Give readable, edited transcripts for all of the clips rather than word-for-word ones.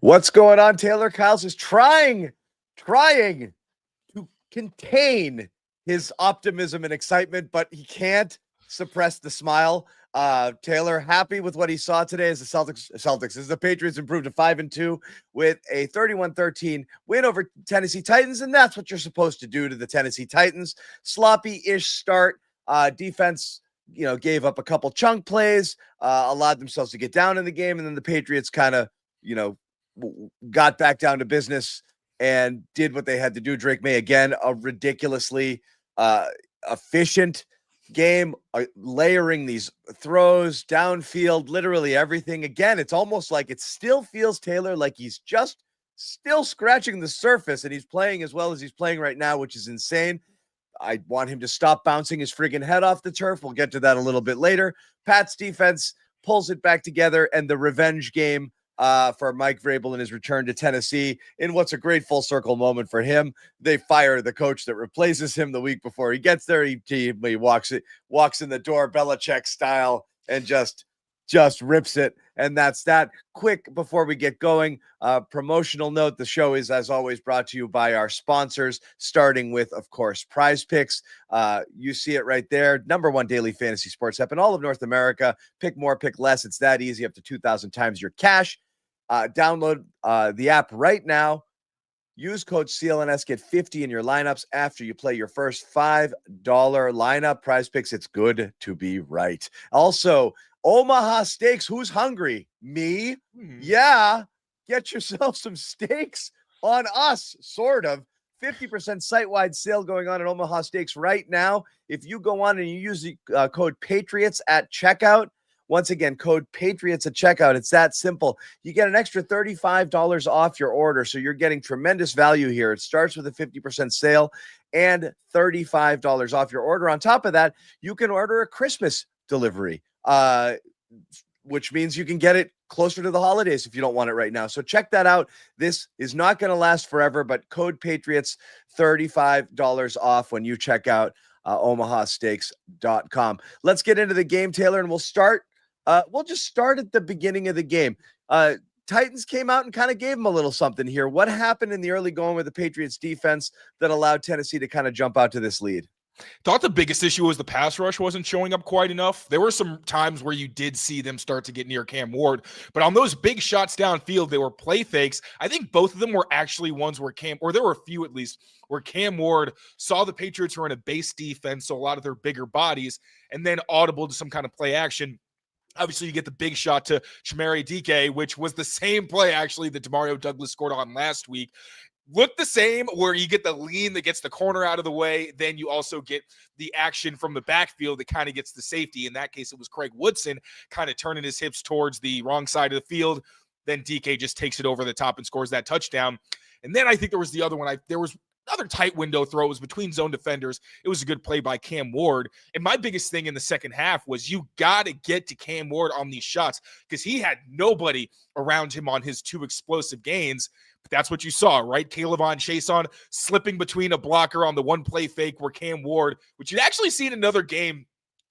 What's going on, Taylor? Kyles is trying to contain his optimism and excitement, but he can't suppress the smile. Taylor, happy with what he saw today as the Celtics as the Patriots improved to 5-2 with a 31-13 win over Tennessee Titans, and that's what you're supposed to do to the Tennessee Titans. Sloppy-ish start. Defense, gave up a couple chunk plays, allowed themselves to get down in the game, and then the Patriots kind of, got back down to business and did what they had to do. Drake Maye, again, a ridiculously efficient game, layering these throws downfield, literally everything. Again, it's almost like it still feels, Taylor, like he's just still scratching the surface, and he's playing as well as he's playing right now, which is insane. I want him to stop bouncing his friggin' head off the turf. We'll get to that a little bit later. Pat's defense pulls it back together, and the revenge game for Mike Vrabel in his return to Tennessee in what's a great full circle moment for him. They fire the coach that replaces him the week before he gets there. He walks in the door, Belichick style, and just rips it. And that's that. Quick before we get going, promotional note: the show is, as always, brought to you by our sponsors, starting with, of course, Prize Picks. You see it right there. #1 daily fantasy sports app in all of North America. Pick more, pick less. It's that easy, up to 2,000 times your cash. Download the app right now. Use code CLNS, get 50 in your lineups after you play your first $5 lineup. Prize Picks, it's good to be right. Also, Omaha Steaks. Who's hungry? Me? Yeah. Get yourself some steaks on us, sort of. 50% site-wide sale going on at Omaha Steaks right now. If you go on and you use the code Patriots at checkout, once again, code Patriots at checkout. It's that simple. You get an extra $35 off your order, so you're getting tremendous value here. It starts with a 50% sale and $35 off your order. On top of that, you can order a Christmas delivery, which means you can get it closer to the holidays if you don't want it right now. So check that out. This is not going to last forever, but code Patriots, $35 off when you check out omahasteaks.com. Let's get into the game, Taylor, and we'll just start at the beginning of the game. Titans came out and kind of gave them a little something here. What happened in the early going with the Patriots defense that allowed Tennessee to kind of jump out to this lead? Thought the biggest issue was the pass rush wasn't showing up quite enough. There were some times where you did see them start to get near Cam Ward, but on those big shots downfield, they were play fakes. I think both of them were actually ones where there were a few at least, where Cam Ward saw the Patriots were in a base defense, so a lot of their bigger bodies, and then audible to some kind of play action. Obviously, you get the big shot to DeMario Douglas, which was the same play actually that DeMario Douglas scored on last week. Look the same, where you get the lean that gets the corner out of the way. Then you also get the action from the backfield that kind of gets the safety. In that case, it was Craig Woodson kind of turning his hips towards the wrong side of the field. Then DK just takes it over the top and scores that touchdown. And then I think there was the other one. There was another tight window throw. It was between zone defenders. It was a good play by Cam Ward. And my biggest thing in the second half was you got to get to Cam Ward on these shots because he had nobody around him on his two explosive gains. But that's what you saw, right? K'Lavon Chaisson slipping between a blocker on the one play fake where Cam Ward, which you'd actually see in another game,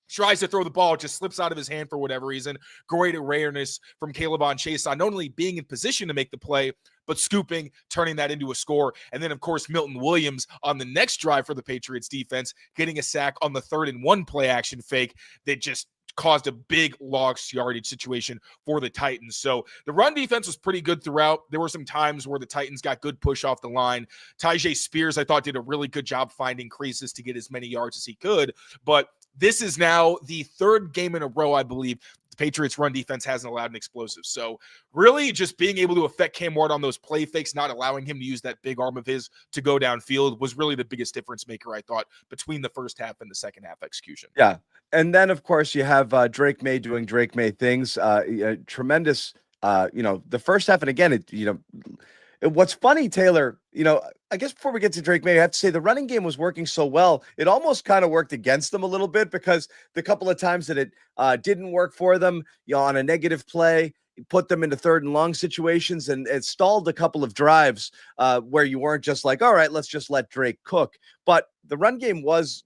tries to throw the ball, just slips out of his hand for whatever reason. Great awareness from K'Lavon Chaisson, not only being in position to make the play, but scooping, turning that into a score. And then, of course, Milton Williams on the next drive for the Patriots defense, getting a sack on the 3rd-and-1 play action fake that just caused a big lost yardage situation for the Titans. So the run defense was pretty good throughout. There were some times where the Titans got good push off the line. Tyjae Spears, I thought, did a really good job finding creases to get as many yards as he could. But this is now the 3rd game in a row, I believe, the Patriots run defense hasn't allowed an explosive. So really just being able to affect Cam Ward on those play fakes, not allowing him to use that big arm of his to go downfield was really the biggest difference maker, I thought, between the first half and the second half execution. Yeah. And then, of course, you have Drake Maye doing Drake Maye things. Tremendous, the first half. And again, what's funny, Taylor, I guess before we get to Drake Maye, I have to say the running game was working so well. It almost kind of worked against them a little bit because the couple of times that it didn't work for them, on a negative play, put them into 3rd and long situations, and it stalled a couple of drives where you weren't just like, all right, let's just let Drake cook. But the run game was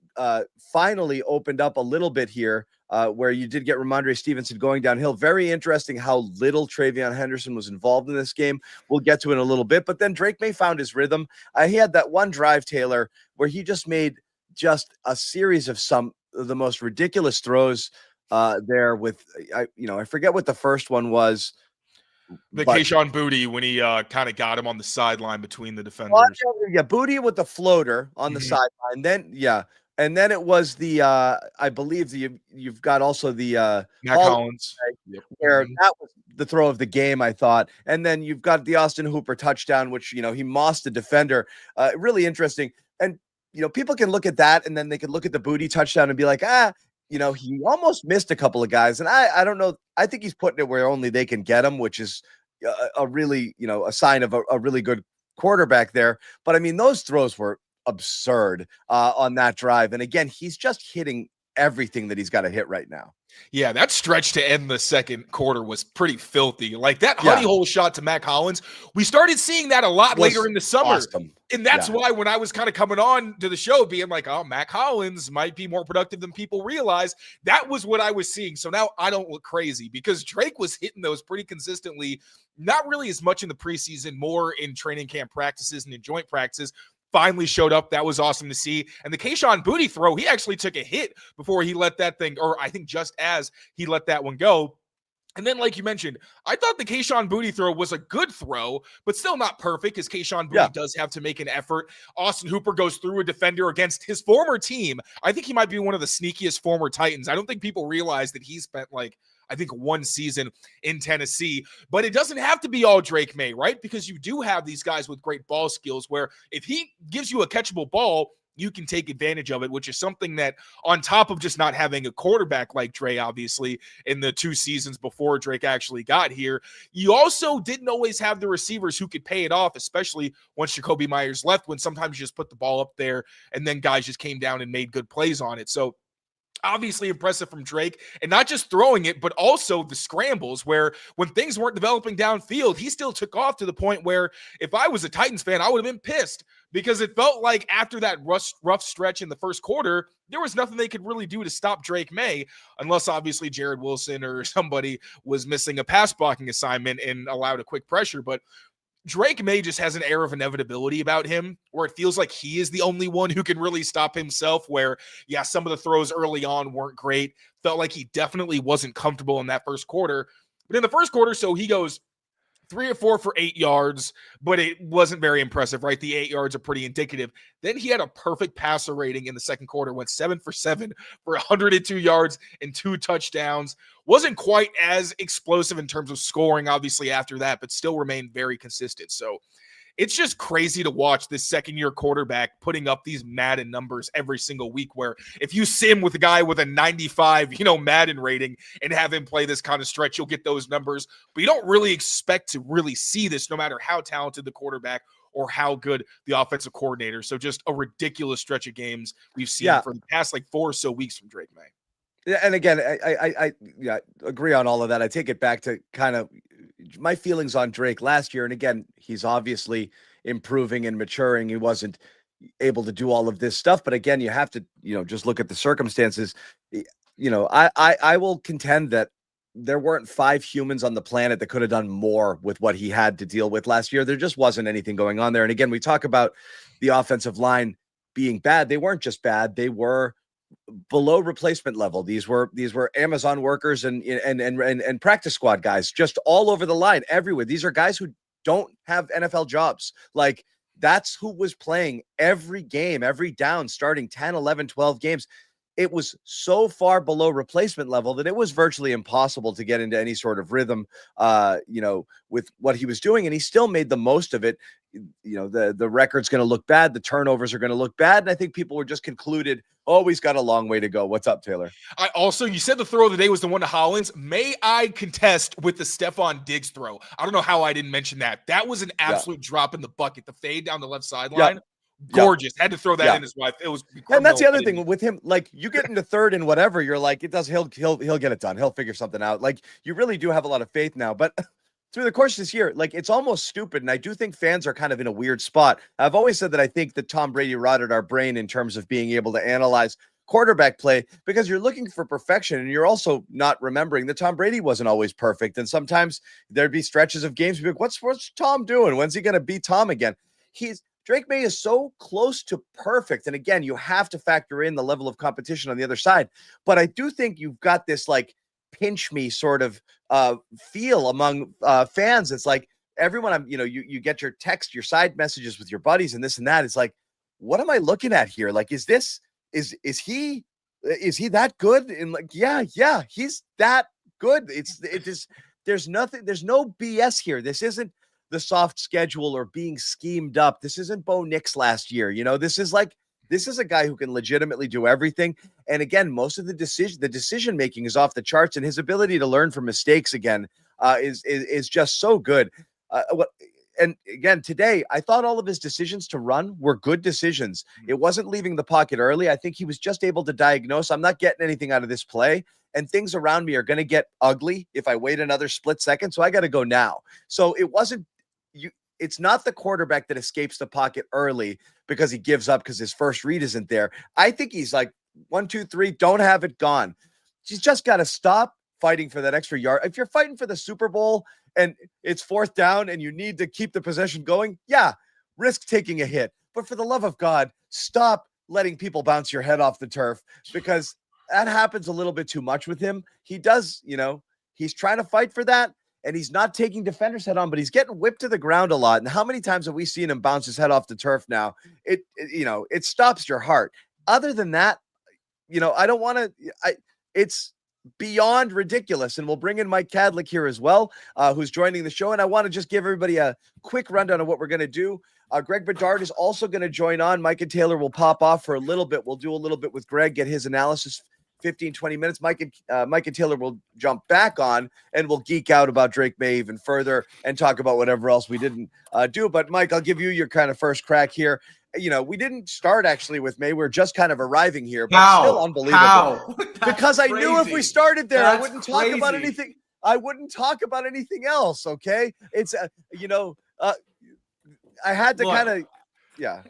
finally opened up a little bit here where you did get Ramondre Stevenson going downhill. Very interesting how little TreVeyon Henderson was involved in this game. We'll get to it in a little bit, but then Drake Maye found his rhythm. He had that one drive, Taylor, where he just made just a series of some of the most ridiculous throws there with, I forget what the first one was. The Kayshon Boutte when he kind of got him on the sideline between the defenders. Boutte with the floater on the sideline. Then, and then it was the I believe you've got also the Matt Collins, where that was the throw of the game, I thought. And then you've got the Austin Hooper touchdown, which he mossed the defender. Really interesting. And people can look at that, and then they can look at the Boutte touchdown and be like, he almost missed a couple of guys. And I don't know. I think he's putting it where only they can get him, which is a really, a sign of a really good quarterback there. But I mean, those throws were absurd on that drive. And again, he's just hitting everything that he's got to hit right now. Yeah, that stretch to end the second quarter was pretty filthy. Like that honey hole shot to Matt Collins, we started seeing that a lot later in the summer. Awesome. And that's why when I was kind of coming on to the show being like, oh, Matt Collins might be more productive than people realize, that was what I was seeing. So now I don't look crazy because Drake was hitting those pretty consistently, not really as much in the preseason, more in training camp practices and in joint practices. Finally showed up. That was awesome to see. And the Kayshon Boutte throw, he actually took a hit before he let that thing, or I think just as he let that one go. And then, like you mentioned, I thought the Kayshon Boutte throw was a good throw, but still not perfect because Kayshon Boutte does have to make an effort. Austin Hooper goes through a defender against his former team. I think he might be one of the sneakiest former Titans. I don't think people realize that he spent I think one season in Tennessee, but it doesn't have to be all Drake Maye, right? Because you do have these guys with great ball skills where if he gives you a catchable ball, you can take advantage of it, which is something that on top of just not having a quarterback like Dre, obviously, in the 2 seasons before Drake actually got here, you also didn't always have the receivers who could pay it off, especially once Jacoby Myers left, when sometimes you just put the ball up there and then guys just came down and made good plays on it. So obviously impressive from Drake, and not just throwing it, but also the scrambles where when things weren't developing downfield, he still took off to the point where if I was a Titans fan, I would have been pissed because it felt like after that rough stretch in the first quarter, there was nothing they could really do to stop Drake Maye, unless obviously Jared Wilson or somebody was missing a pass blocking assignment and allowed a quick pressure. But Drake Maye just has an air of inevitability about him where it feels like he is the only one who can really stop himself, where, some of the throws early on weren't great. Felt like he definitely wasn't comfortable in that first quarter. But in the first quarter, so he goes 3 or 4 for 8 yards, but it wasn't very impressive, right? The 8 yards are pretty indicative. Then he had a perfect passer rating in the second quarter, went 7 for 7 for 102 yards and 2 touchdowns. Wasn't quite as explosive in terms of scoring, obviously, after that, but still remained very consistent. So it's just crazy to watch this second-year quarterback putting up these Madden numbers every single week, where if you sim with a guy with a 95, Madden rating and have him play this kind of stretch, you'll get those numbers. But you don't really expect to really see this no matter how talented the quarterback or how good the offensive coordinator. So just a ridiculous stretch of games we've seen for the past 4 or so weeks from Drake Maye. Yeah, and again, I agree on all of that. I take it back to kind of my feelings on Drake last year. And again, he's obviously improving and maturing. He wasn't able to do all of this stuff. But again, you have to, just look at the circumstances. I will contend that there weren't 5 humans on the planet that could have done more with what he had to deal with last year. There just wasn't anything going on there. And again, we talk about the offensive line being bad. They weren't just bad. They were below replacement level. These were Amazon workers and practice squad guys just all over the line everywhere. These are guys who don't have NFL jobs. Like, that's who was playing every game, every down, starting 10, 11, 12 games. It was so far below replacement level that it was virtually impossible to get into any sort of rhythm, with what he was doing. And he still made the most of it. The record's going to look bad. The turnovers are going to look bad. And I think people were just concluded, he's got a long way to go. What's up, Taylor? You said the throw of the day was the one to Hollins. May I contest with the Stephon Diggs throw? I don't know how I didn't mention that. That was an absolute drop in the bucket. The fade down the left sideline. Yep. Gorgeous. Had to throw that in his wife. It was criminal. And that's the other thing with him. Like, you get into third and whatever, you're like, he'll get it done. He'll figure something out. Like, you really do have a lot of faith now. But through the course of this year, it's almost stupid. And I do think fans are kind of in a weird spot. I've always said that I think that Tom Brady rotted our brain in terms of being able to analyze quarterback play because you're looking for perfection, and you're also not remembering that Tom Brady wasn't always perfect. And sometimes there'd be stretches of games, be like, what's Tom doing? When's he going to be Tom again? Drake Maye is so close to perfect. And again, you have to factor in the level of competition on the other side. But I do think you've got this like pinch me sort of feel among fans. It's like everyone, you get your text, your side messages with your buddies and this and that. It's like, what am I looking at here? Like, is he that good? And like, yeah, he's that good. There's no BS here. This isn't the soft schedule or being schemed up. This isn't Bo Nix last year. This is a guy who can legitimately do everything. And again, most of the decision making is off the charts, and his ability to learn from mistakes again is just so good. And again, today, I thought all of his decisions to run were good decisions. It wasn't leaving the pocket early. I think he was just able to diagnose, I'm not getting anything out of this play, and things around me are going to get ugly if I wait another split second. So I got to go now. So it's not the quarterback that escapes the pocket early because he gives up because his first read isn't there. I think he's like 1, 2, 3, don't have it gone. He's just got to stop fighting for that extra yard. If you're fighting for the Super Bowl and it's 4th down and you need to keep the possession going, yeah, risk taking a hit. But for the love of God, stop letting people bounce your head off the turf, because that happens a little bit too much with him. He does, he's trying to fight for that, and he's not taking defenders head on, but he's getting whipped to the ground a lot. And how many times have we seen him bounce his head off the turf now? It stops your heart. Other than that, I don't want to, it's beyond ridiculous. And we'll bring in Mike Kadlick here as well, who's joining the show. And I want to just give everybody a quick rundown of what we're going to do. Greg Bedard is also going to join on. Mike and Taylor will pop off for a little bit. We'll do a little bit with Greg, get his analysis, 15, 20 minutes. Mike and Taylor will jump back on, and we'll geek out about Drake Maye even further and talk about whatever else we didn't do. But Mike, I'll give you your kind of first crack here. We didn't start actually with Maye. We're just kind of arriving here, but still unbelievable. Because I knew if we started there, I wouldn't talk about anything. I wouldn't talk about anything else. Okay. It's, I had to kind of, yeah.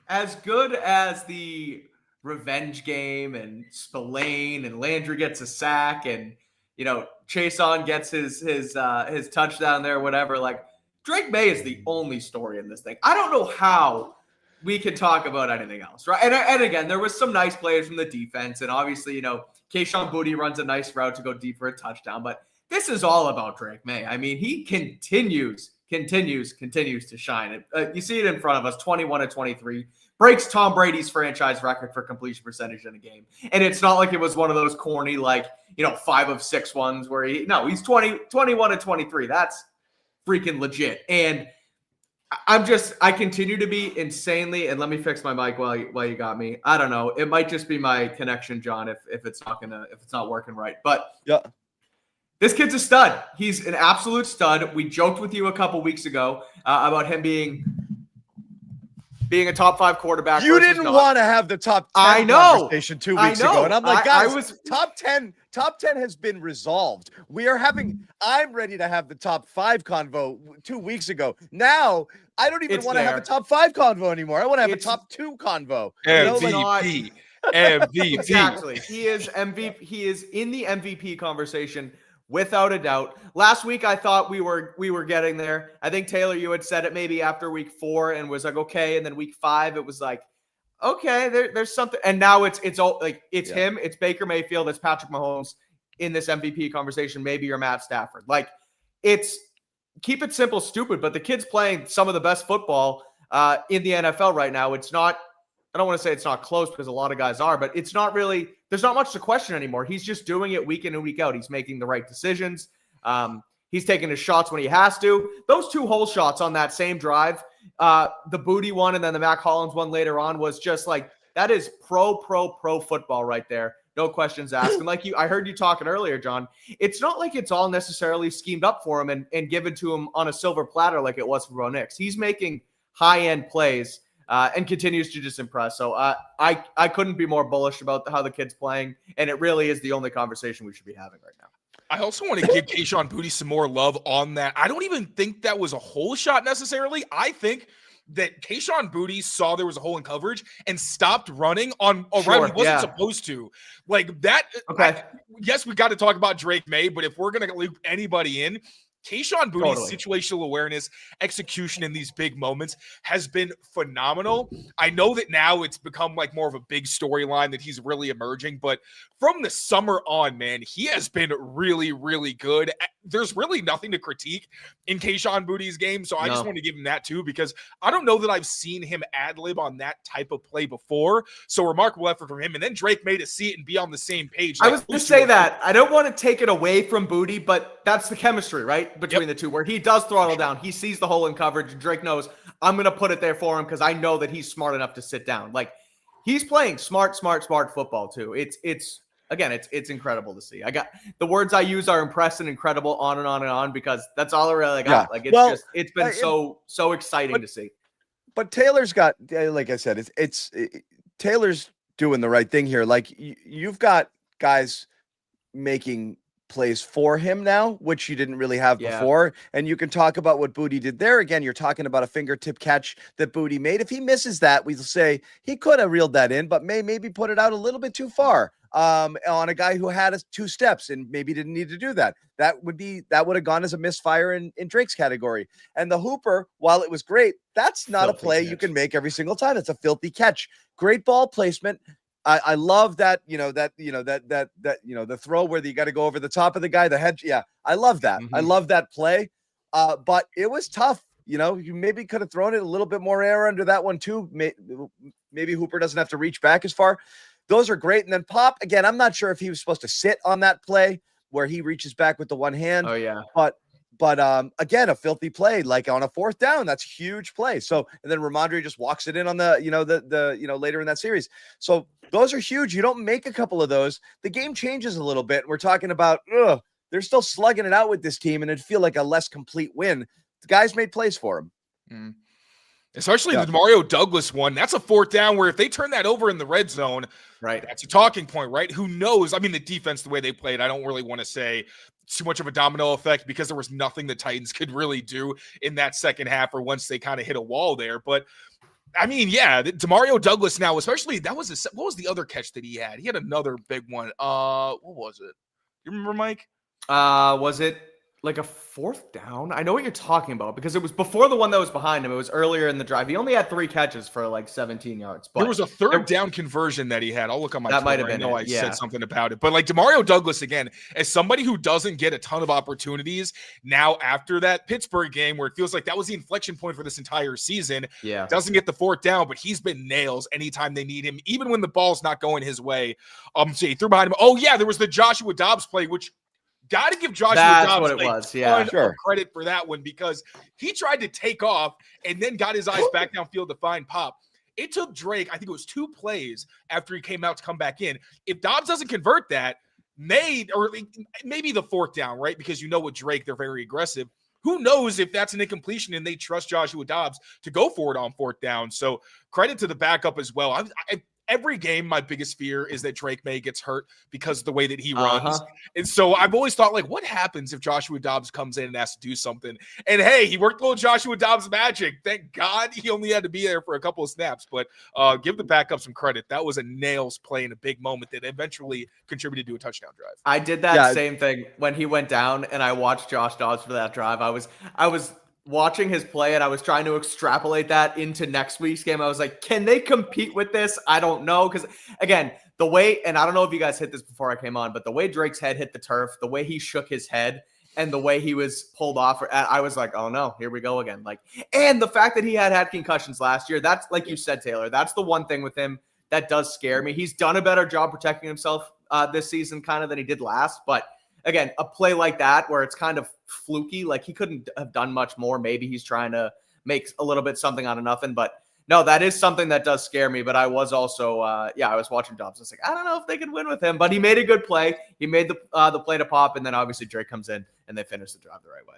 As good as the revenge game and Spillane and Landry gets a sack and Chason gets his touchdown there, whatever. Like, Drake Maye is the only story in this thing. I don't know how we can talk about anything else, right? And again, there was some nice plays from the defense, and obviously, Kayshon Boutte runs a nice route to go deep for a touchdown. But this is all about Drake Maye. I mean, he continues to shine. You see it in front of us, 21-23. Breaks Tom Brady's franchise record for completion percentage in a game. And it's not like it was one of those corny, 5 of 6 ones where he's 21-23. That's freaking legit. And I continue to be insanely, and let me fix my mic while you got me. I don't know. It might just be my connection, John, if it's not working right. But yeah. This kid's a stud. He's an absolute stud. We joked with you a couple weeks ago about him being a top 5 quarterback. You didn't want to have the top 10 conversation 2 weeks ago. And I'm like, guys, top 10 has been resolved. I'm ready to have the top 5 convo 2 weeks ago. Now, I don't even want to have a top 5 convo anymore. I want to have a top 2 convo. MVP. MVP. Exactly. He is MVP. He is in the MVP conversation without a doubt. Last week, I thought we were getting there. I think, Taylor, you had said it maybe after week 4 and was like, okay. And then week 5, it was like, okay, there's something. And now it's him, it's Baker Mayfield, it's Patrick Mahomes in this MVP conversation. Maybe you're Matt Stafford. Like, it's keep it simple, stupid, but the kid's playing some of the best football in the NFL right now. It's not, I don't want to say it's not close because a lot of guys are, but it's not really, there's not much to question anymore. He's just doing it week in and week out. He's making the right decisions. He's taking his shots when he has to. Those 2 hole shots on that same drive, the Boutte one and then the Mac Hollins one later on, was just like, that is pro football right there. No questions asked. And like I heard you talking earlier, John, it's not like it's all necessarily schemed up for him and given to him on a silver platter like it was for Bo Nix. He's making high-end plays and continues to just impress. So I couldn't be more bullish about how the kid's playing, and it really is the only conversation we should be having right now. I also want to give Kayshon Boutte some more love on that. I don't even think that was a hole shot necessarily. I think that Kayshon Boutte saw there was a hole in coverage and stopped running on a route he wasn't supposed to. Like that. Okay. Yes, we got to talk about Drake Maye, but if we're going to loop anybody in, Kayshon Boutte's situational awareness, execution in these big moments has been phenomenal. I know that now it's become like more of a big storyline that he's really emerging, but from the summer on, man, he has been really, really good. There's really nothing to critique in Kayshon Boutte's game, so I just want to give him that too, because I don't know that I've seen him ad-lib on that type of play before. So remarkable effort from him, and then Drake Maye to see it and be on the same page. I was going to say that. I don't want to take it away from Boutte, but that's the chemistry, right? Between the two, where he does throttle down. He sees the hole in coverage. Drake knows, I'm going to put it there for him because I know that he's smart enough to sit down. Like, he's playing smart football too. It's incredible to see. I got the words I use are impressed and incredible, on and on and on, because that's all I really got. Like, it's been so exciting to see. But Taylor's got, like I said, Taylor's doing the right thing here. Like, you've got guys making plays for him now, which you didn't really have before. And you can talk about what Boutte did there. Again, you're talking about a fingertip catch that Boutte made. If he misses that, we'll say he could have reeled that in, but maybe put it out a little bit too far on a guy who had 2 steps and maybe didn't need to do that. That would have gone as a misfire in Drake's category. And the Hooper, while it was great, that's not a play you can make every single time. It's a filthy catch. Great ball placement. I love that, the throw where you got to go over the top of the guy, the head. Yeah, I love that. I love that play. But it was tough. You maybe could have thrown it a little bit more air under that one too. Maybe Hooper doesn't have to reach back as far. Those are great. And then Pop, again, I'm not sure if he was supposed to sit on that play where he reaches back with the one hand. Oh yeah. But again, a filthy play, like on a 4th down, that's a huge play. So, and then Ramondre just walks it in on the later in that series. So those are huge. You don't make a couple of those, the game changes a little bit. We're talking about, they're still slugging it out with this team, and it'd feel like a less complete win. The guys made plays for him. Especially the DeMario Douglas one. That's a 4th down where if they turn that over in the red zone, right, that's a talking point, right? Who knows? I mean, the defense, the way they played, I don't really want to say too much of a domino effect, because there was nothing the Titans could really do in that second half, or once they kind of hit a wall there. But I mean, yeah, DeMario Douglas now, especially what was the other catch that he had? He had another big one. What was it? You remember, Mike? Was it like a 4th down? I know what you're talking about, because it was before the one that was behind him. It was earlier in the drive. He only had 3 catches for like 17 yards. But there was a 3rd down conversion that he had. I'll look on my that Twitter. Might have been I know it. Said something about it. But like DeMario Douglas, again, as somebody who doesn't get a ton of opportunities now after that Pittsburgh game, where it feels like that was the inflection point for this entire season, doesn't get the 4th down, but he's been nails anytime they need him, even when the ball's not going his way. So he threw behind him. Oh yeah, there was the Joshua Dobbs play, which got to give Joshua Dobbs credit for that one, because he tried to take off and then got his eyes back downfield to find Pop. It took Drake, I think it was 2 plays after he came out to come back in. If Dobbs doesn't convert that, maybe the 4th down, right? Because with Drake, they're very aggressive. Who knows if that's an incompletion and they trust Joshua Dobbs to go for it on 4th down. So credit to the backup as well. Every game, my biggest fear is that Drake Maye gets hurt because of the way that he runs. And so I've always thought, like, what happens if Joshua Dobbs comes in and has to do something? And hey, he worked a little Joshua Dobbs magic. Thank God he only had to be there for a couple of snaps. But give the backup some credit. That was a nails play in a big moment that eventually contributed to a touchdown drive. I did that same thing when he went down, and I watched Josh Dobbs for that drive. I was watching his play, and I was trying to extrapolate that into next week's game. I was like, can they compete with this? I don't know. Because again, the way, and I don't know if you guys hit this before I came on, but the way Drake's head hit the turf, the way he shook his head, and the way he was pulled off, I was like, oh no, here we go again. Like, and the fact that he had concussions last year, that's, like you said, Taylor, that's the one thing with him that does scare me. He's done a better job protecting himself this season kind of than he did last, but again, a play like that where it's kind of fluky, like he couldn't have done much more. Maybe he's trying to make a little bit something out of nothing, but no, that is something that does scare me. But I was also, I was watching Dobbs. I was like, I don't know if they can win with him, but he made a good play. He made the play to Pop, and then obviously Drake comes in and they finish the drive the right way.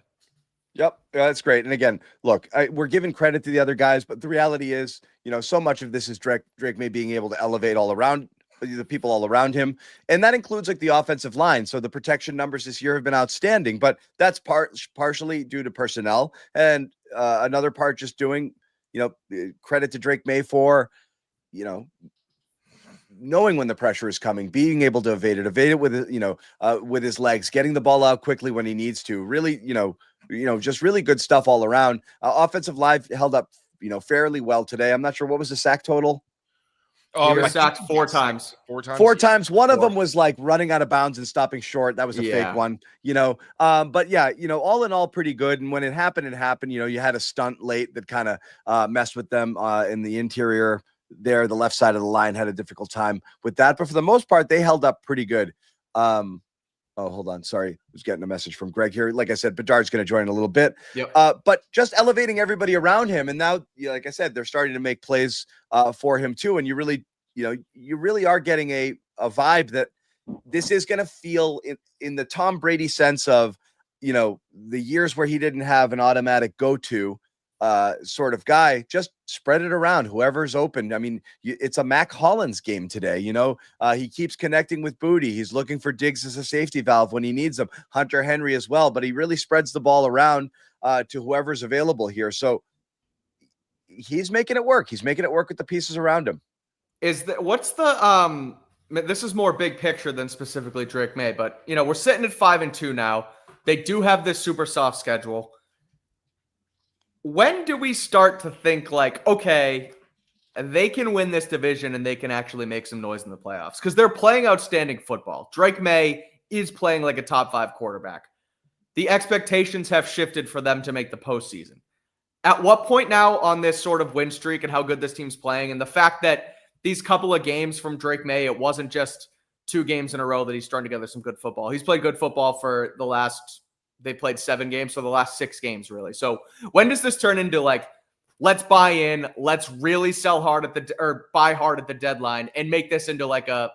Yep, that's great. And again, look, we're giving credit to the other guys, but the reality is, so much of this is Drake Maye being able to elevate all around the people all around him. And that includes like the offensive line. So the protection numbers this year have been outstanding, but that's partially due to personnel, and another part just doing credit to Drake Maye for, knowing when the pressure is coming, being able to evade it with his legs, getting the ball out quickly when he needs to. Really, just really good stuff all around. Offensive line held up, fairly well today. I'm not sure what was the sack total. He was sacked 4 times. 4 times. 4 times. One of them was like running out of bounds and stopping short. That was a fake one, but yeah, all in all, pretty good. And when it happened, you had a stunt late that kind of messed with them in the interior there. The left side of the line had a difficult time with that, but for the most part, they held up pretty good. Oh, hold on. Sorry. I was getting a message from Greg here. Like I said, Bedard's going to join in a little bit. Yep. But just elevating everybody around him. And now, like I said, they're starting to make plays for him too. And you really are getting a vibe that this is going to feel in the Tom Brady sense of, the years where he didn't have an automatic go-to sort of guy. Just spread it around, whoever's open. I mean, it's a Mac Hollins game today. He keeps connecting with Booty. He's looking for Diggs as a safety valve when he needs them. Hunter Henry as well, but he really spreads the ball around to whoever's available here. So he's making it work. He's making it work with the pieces around him. This is more big picture than specifically Drake Maye, but we're sitting at 5-2 now. They do have this super soft schedule. When do we start to think like, okay, they can win this division and they can actually make some noise in the playoffs? Because they're playing outstanding football. Drake Maye is playing like a top 5 quarterback. The expectations have shifted for them to make the postseason. At what point now on this sort of win streak and how good this team's playing, and the fact that these couple of games from Drake Maye, it wasn't just 2 games in a row that he's strung together some good football. He's played good football for they played 7 games, so the last 6 games really. So when does this turn into like, let's buy in, let's really sell hard buy hard at the deadline and make this into like a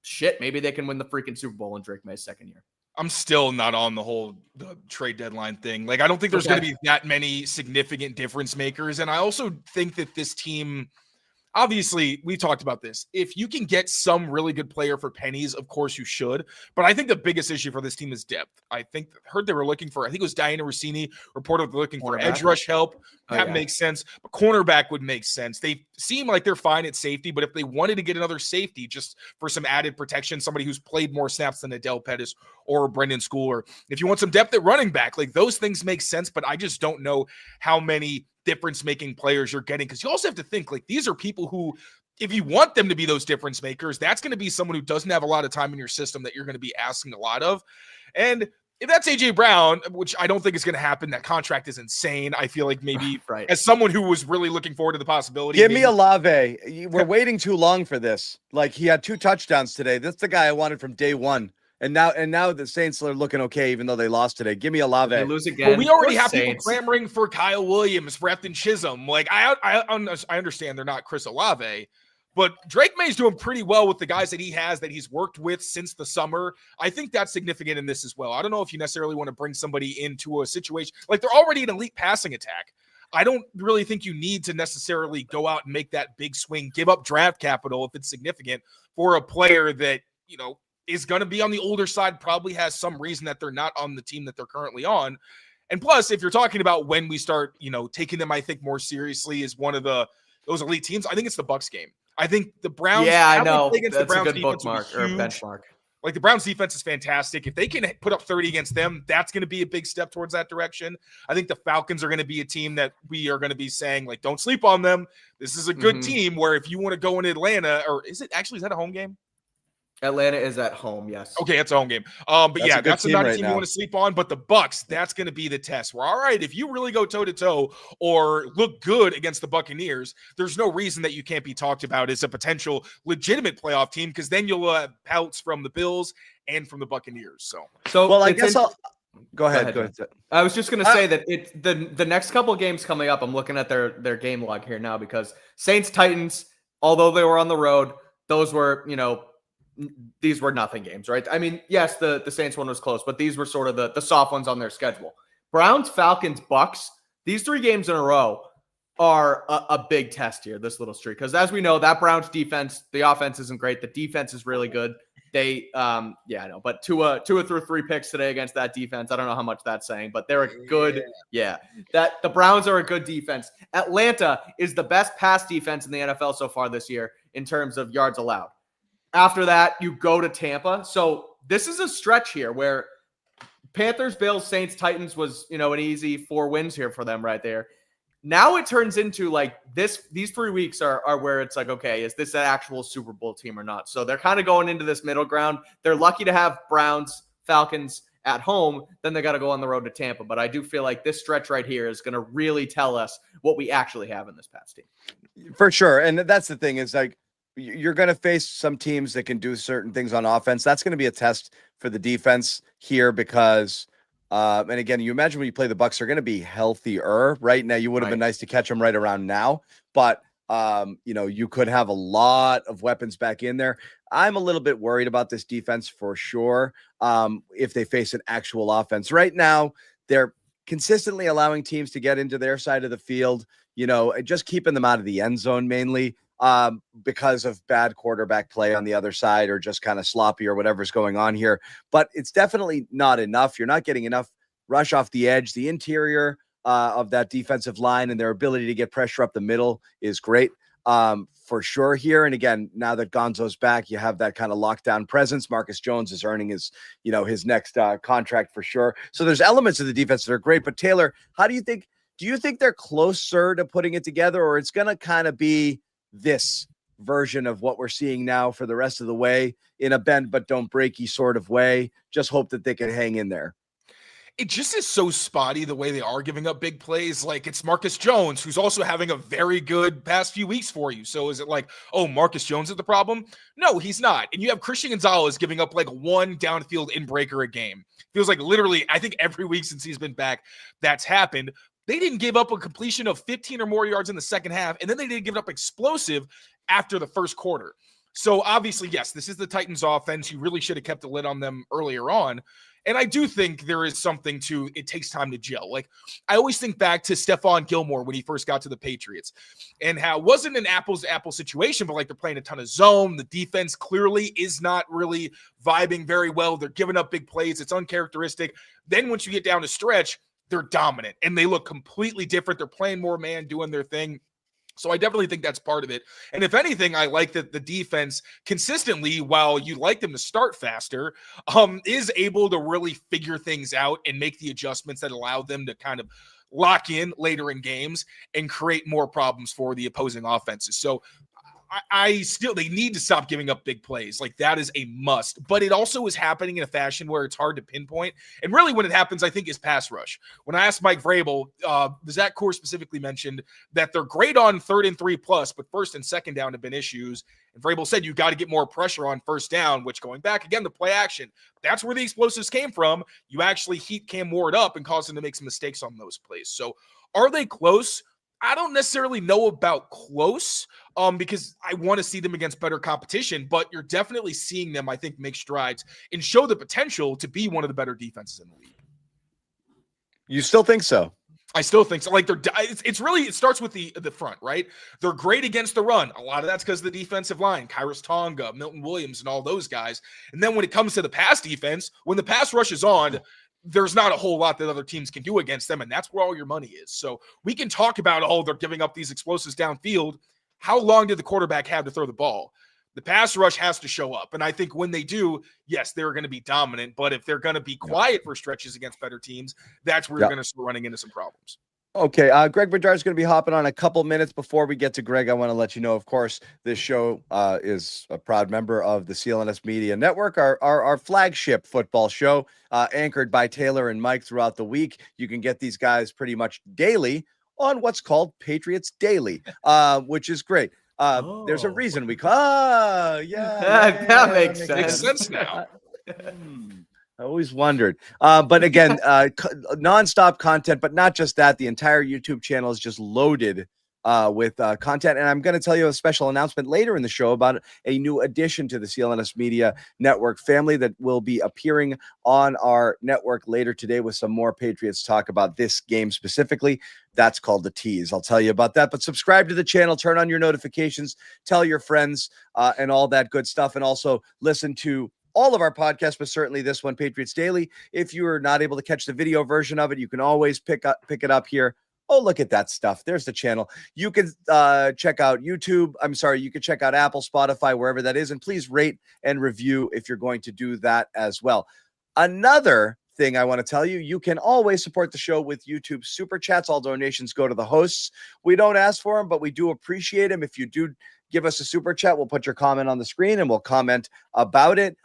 shit, maybe they can win the freaking Super Bowl in Drake Maye's second year? I'm still not on the trade deadline thing. Like, I don't think there's going to be that many significant difference makers. And I also think that this team, obviously, we talked about this. If you can get some really good player for pennies, of course you should. But I think the biggest issue for this team is depth. I heard they were looking for, I think it was Diana Rossini reported they're looking for edge rush help. That makes sense. But cornerback would make sense. They seem like they're fine at safety, but if they wanted to get another safety just for some added protection, somebody who's played more snaps than Adele Pettis or Brendan Schooler, if you want some depth at running back, like those things make sense. But I just don't know how many difference-making players you're getting, because you also have to think like these are people who, if you want them to be those difference makers, that's going to be someone who doesn't have a lot of time in your system that you're going to be asking a lot of. And if that's AJ Brown, which I don't think is going to happen, that contract is insane. I feel like maybe as someone who was really looking forward to the possibility, give me Olave. We're waiting too long for this. Like, he had 2 touchdowns today. That's the guy I wanted from day one. And now the Saints are looking okay, even though they lost today. Give me Olave. They lose again. But we already have people clamoring for Kyle Williams, Refton Chisholm. Like, I understand they're not Chris Olave, but Drake Maye's doing pretty well with the guys that he has, that he's worked with since the summer. I think that's significant in this as well. I don't know if you necessarily want to bring somebody into a situation like they're already an elite passing attack. I don't really think you need to necessarily go out and make that big swing, give up draft capital if it's significant for a player that, is going to be on the older side, probably has some reason that they're not on the team that they're currently on. And plus, if you're talking about when we start, taking them, I think more seriously is one of those elite teams. I think it's the Bucs game. I think the Browns. Yeah, I know. That's a good bookmark or benchmark. Like, the Browns defense is fantastic. If they can put up 30 against them, that's going to be a big step towards that direction. I think the Falcons are going to be a team that we are going to be saying, like, don't sleep on them. This is a good team where if you want to go in Atlanta, or is that a home game? Atlanta is at home, yes. Okay, it's a home game. But that's not a team you want to sleep on. But the Bucs, that's going to be the test. We're all right. If you really go toe-to-toe or look good against the Buccaneers, there's no reason that you can't be talked about as a potential legitimate playoff team, because then you'll have pelts from the Bills and from the Buccaneers. So well, I guess I'll go ahead. I was just going to say that the next couple of games coming up, I'm looking at their game log here now, because Saints-Titans, although they were on the road, those were, these were nothing games, right? I mean, yes, the Saints one was close, but these were sort of the soft ones on their schedule. Browns, Falcons, Bucs, these 3 games in a row are a big test here, this little streak. Because as we know, that Browns defense, the offense isn't great. The defense is really good. They, yeah, I know, but Tua threw 3 picks today against that defense. I don't know how much that's saying, but they're a good, that the Browns are a good defense. Atlanta is the best pass defense in the NFL so far this year in terms of yards allowed. After that, you go to Tampa. So this is a stretch here where Panthers, Bills, Saints, Titans was, an easy 4 wins here for them right there. Now it turns into like these 3 weeks are where it's like, okay, is this an actual Super Bowl team or not? So they're kind of going into this middle ground. They're lucky to have Browns, Falcons at home. Then they got to go on the road to Tampa. But I do feel like this stretch right here is going to really tell us what we actually have in this Pats team. For sure. And that's the thing is like, you're going to face some teams that can do certain things on offense. That's going to be a test for the defense here because and again, you imagine when you play the Bucs, they're going to be healthier right now. You would have been nice to catch them right around now, but you could have a lot of weapons back in there. I'm a little bit worried about this defense for sure. If they face an actual offense right now, they're consistently allowing teams to get into their side of the field, just keeping them out of the end zone mainly. Because of bad quarterback play on the other side or just kind of sloppy or whatever's going on here. But it's definitely not enough. You're not getting enough rush off the edge. The interior of that defensive line and their ability to get pressure up the middle is great for sure here. And again, now that Gonzo's back, you have that kind of lockdown presence. Marcus Jones is earning his next contract for sure. So there's elements of the defense that are great. But Taylor, do you think they're closer to putting it together, or it's going to kind of be this version of what we're seeing now for the rest of the way in a bend but don't breaky sort of way? Just hope that they can hang in there. It just is so spotty the way they are giving up big plays. Like, it's Marcus Jones, who's also having a very good past few weeks for you. So is it like, oh, Marcus Jones is the problem? No, he's not. And you have Christian Gonzalez giving up like 1 downfield in breaker a game. Feels like literally, I think every week since he's been back, that's happened. They didn't give up a completion of 15 or more yards in the second half, and then they didn't give up explosive after the first quarter. So obviously, yes, this is the Titans offense. You really should have kept a lid on them earlier on. And I do think there is something to it takes time to gel. Like, I always think back to Stephon Gilmore when he first got to the Patriots and how it wasn't an apples-to-apples situation, but like they're playing a ton of zone. The defense clearly is not really vibing very well. They're giving up big plays. It's uncharacteristic. Then once you get down to stretch, they're dominant and they look completely different. They're playing more man, doing their thing. So I definitely think that's part of it. And if anything, I like that the defense consistently, while you like them to start faster, is able to really figure things out and make the adjustments that allow them to kind of lock in later in games and create more problems for the opposing offenses. So they need to stop giving up big plays. Like, that is a must, but it also is happening in a fashion where it's hard to pinpoint. And really when it happens, I think, is pass rush. When I asked Mike Vrabel, the Zach Core specifically mentioned that they're great on 3rd and 3+, but 1st and 2nd down have been issues. And Vrabel said, you got to get more pressure on 1st down, which, going back again, the play action, that's where the explosives came from. You actually heat Cam Ward up and cause him to make some mistakes on those plays. So are they close? I don't necessarily know about close because I want to see them against better competition, but you're definitely seeing them, I think, make strides and show the potential to be one of the better defenses in the league. You still think so? I still think so. Like, it starts with the front, right? They're great against the run. A lot of that's because of the defensive line, Kyrus Tonga, Milton Williams, and all those guys. And then when it comes to the pass defense, when the pass rush is on, there's not a whole lot that other teams can do against them, and that's where all your money is. So we can talk about, they're giving up these explosives downfield. How long did the quarterback have to throw the ball? The pass rush has to show up, and I think when they do, yes, they're going to be dominant, but if they're going to be quiet for stretches against better teams, that's where you're going to start running into some problems. Okay, Greg Bedard is going to be hopping on a couple minutes. Before we get to Greg, I want to let you know, of course, this show is a proud member of the CLNS Media Network, our flagship football show, anchored by Taylor and Mike throughout the week. You can get these guys pretty much daily on what's called Patriots Daily, which is great. There's a reason we call. That makes sense. Makes sense now. I always wondered. But again, nonstop content, but not just that. The entire YouTube channel is just loaded with content. And I'm going to tell you a special announcement later in the show about a new addition to the CLNS Media Network family that will be appearing on our network later today with some more Patriots talk about this game specifically. That's called The Tease. I'll tell you about that. But subscribe to the channel, turn on your notifications, tell your friends, and all that good stuff. And also listen to all of our podcasts, but certainly this one, Patriots Daily. If you are not able to catch the video version of it, you can always pick it up here. Oh, look at that stuff. There's the channel. You can check out YouTube. I'm sorry, you can check out Apple, Spotify, wherever that is. And please rate and review if you're going to do that as well. Another thing I want to tell you, you can always support the show with YouTube Super Chats. All donations go to the hosts. We don't ask for them, but we do appreciate them. If you do give us a Super Chat, we'll put your comment on the screen and we'll comment about it.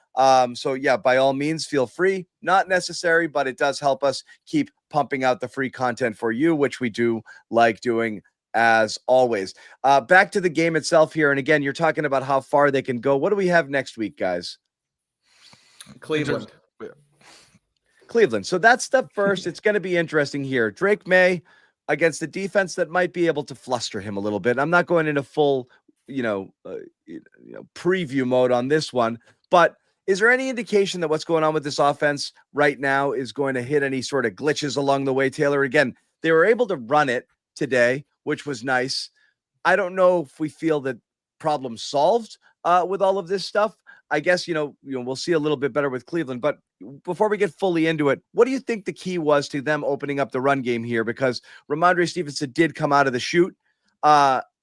So yeah, by all means, feel free. Not necessary, but it does help us keep pumping out the free content for you, which we do like doing as always. Back to the game itself here. And again, you're talking about how far they can go. What do we have next week, guys? Cleveland. Cleveland. So that's the first. It's going to be interesting here. Drake Maye against the defense that might be able to fluster him a little bit. I'm not going into full, preview mode on this one, but is there any indication that what's going on with this offense right now is going to hit any sort of glitches along the way, Taylor? Again, they were able to run it today, which was nice. I don't know if we feel that problem solved with all of this stuff. I guess, we'll see a little bit better with Cleveland. But before we get fully into it, what do you think the key was to them opening up the run game here? Because Ramondre Stevenson did come out of the chute.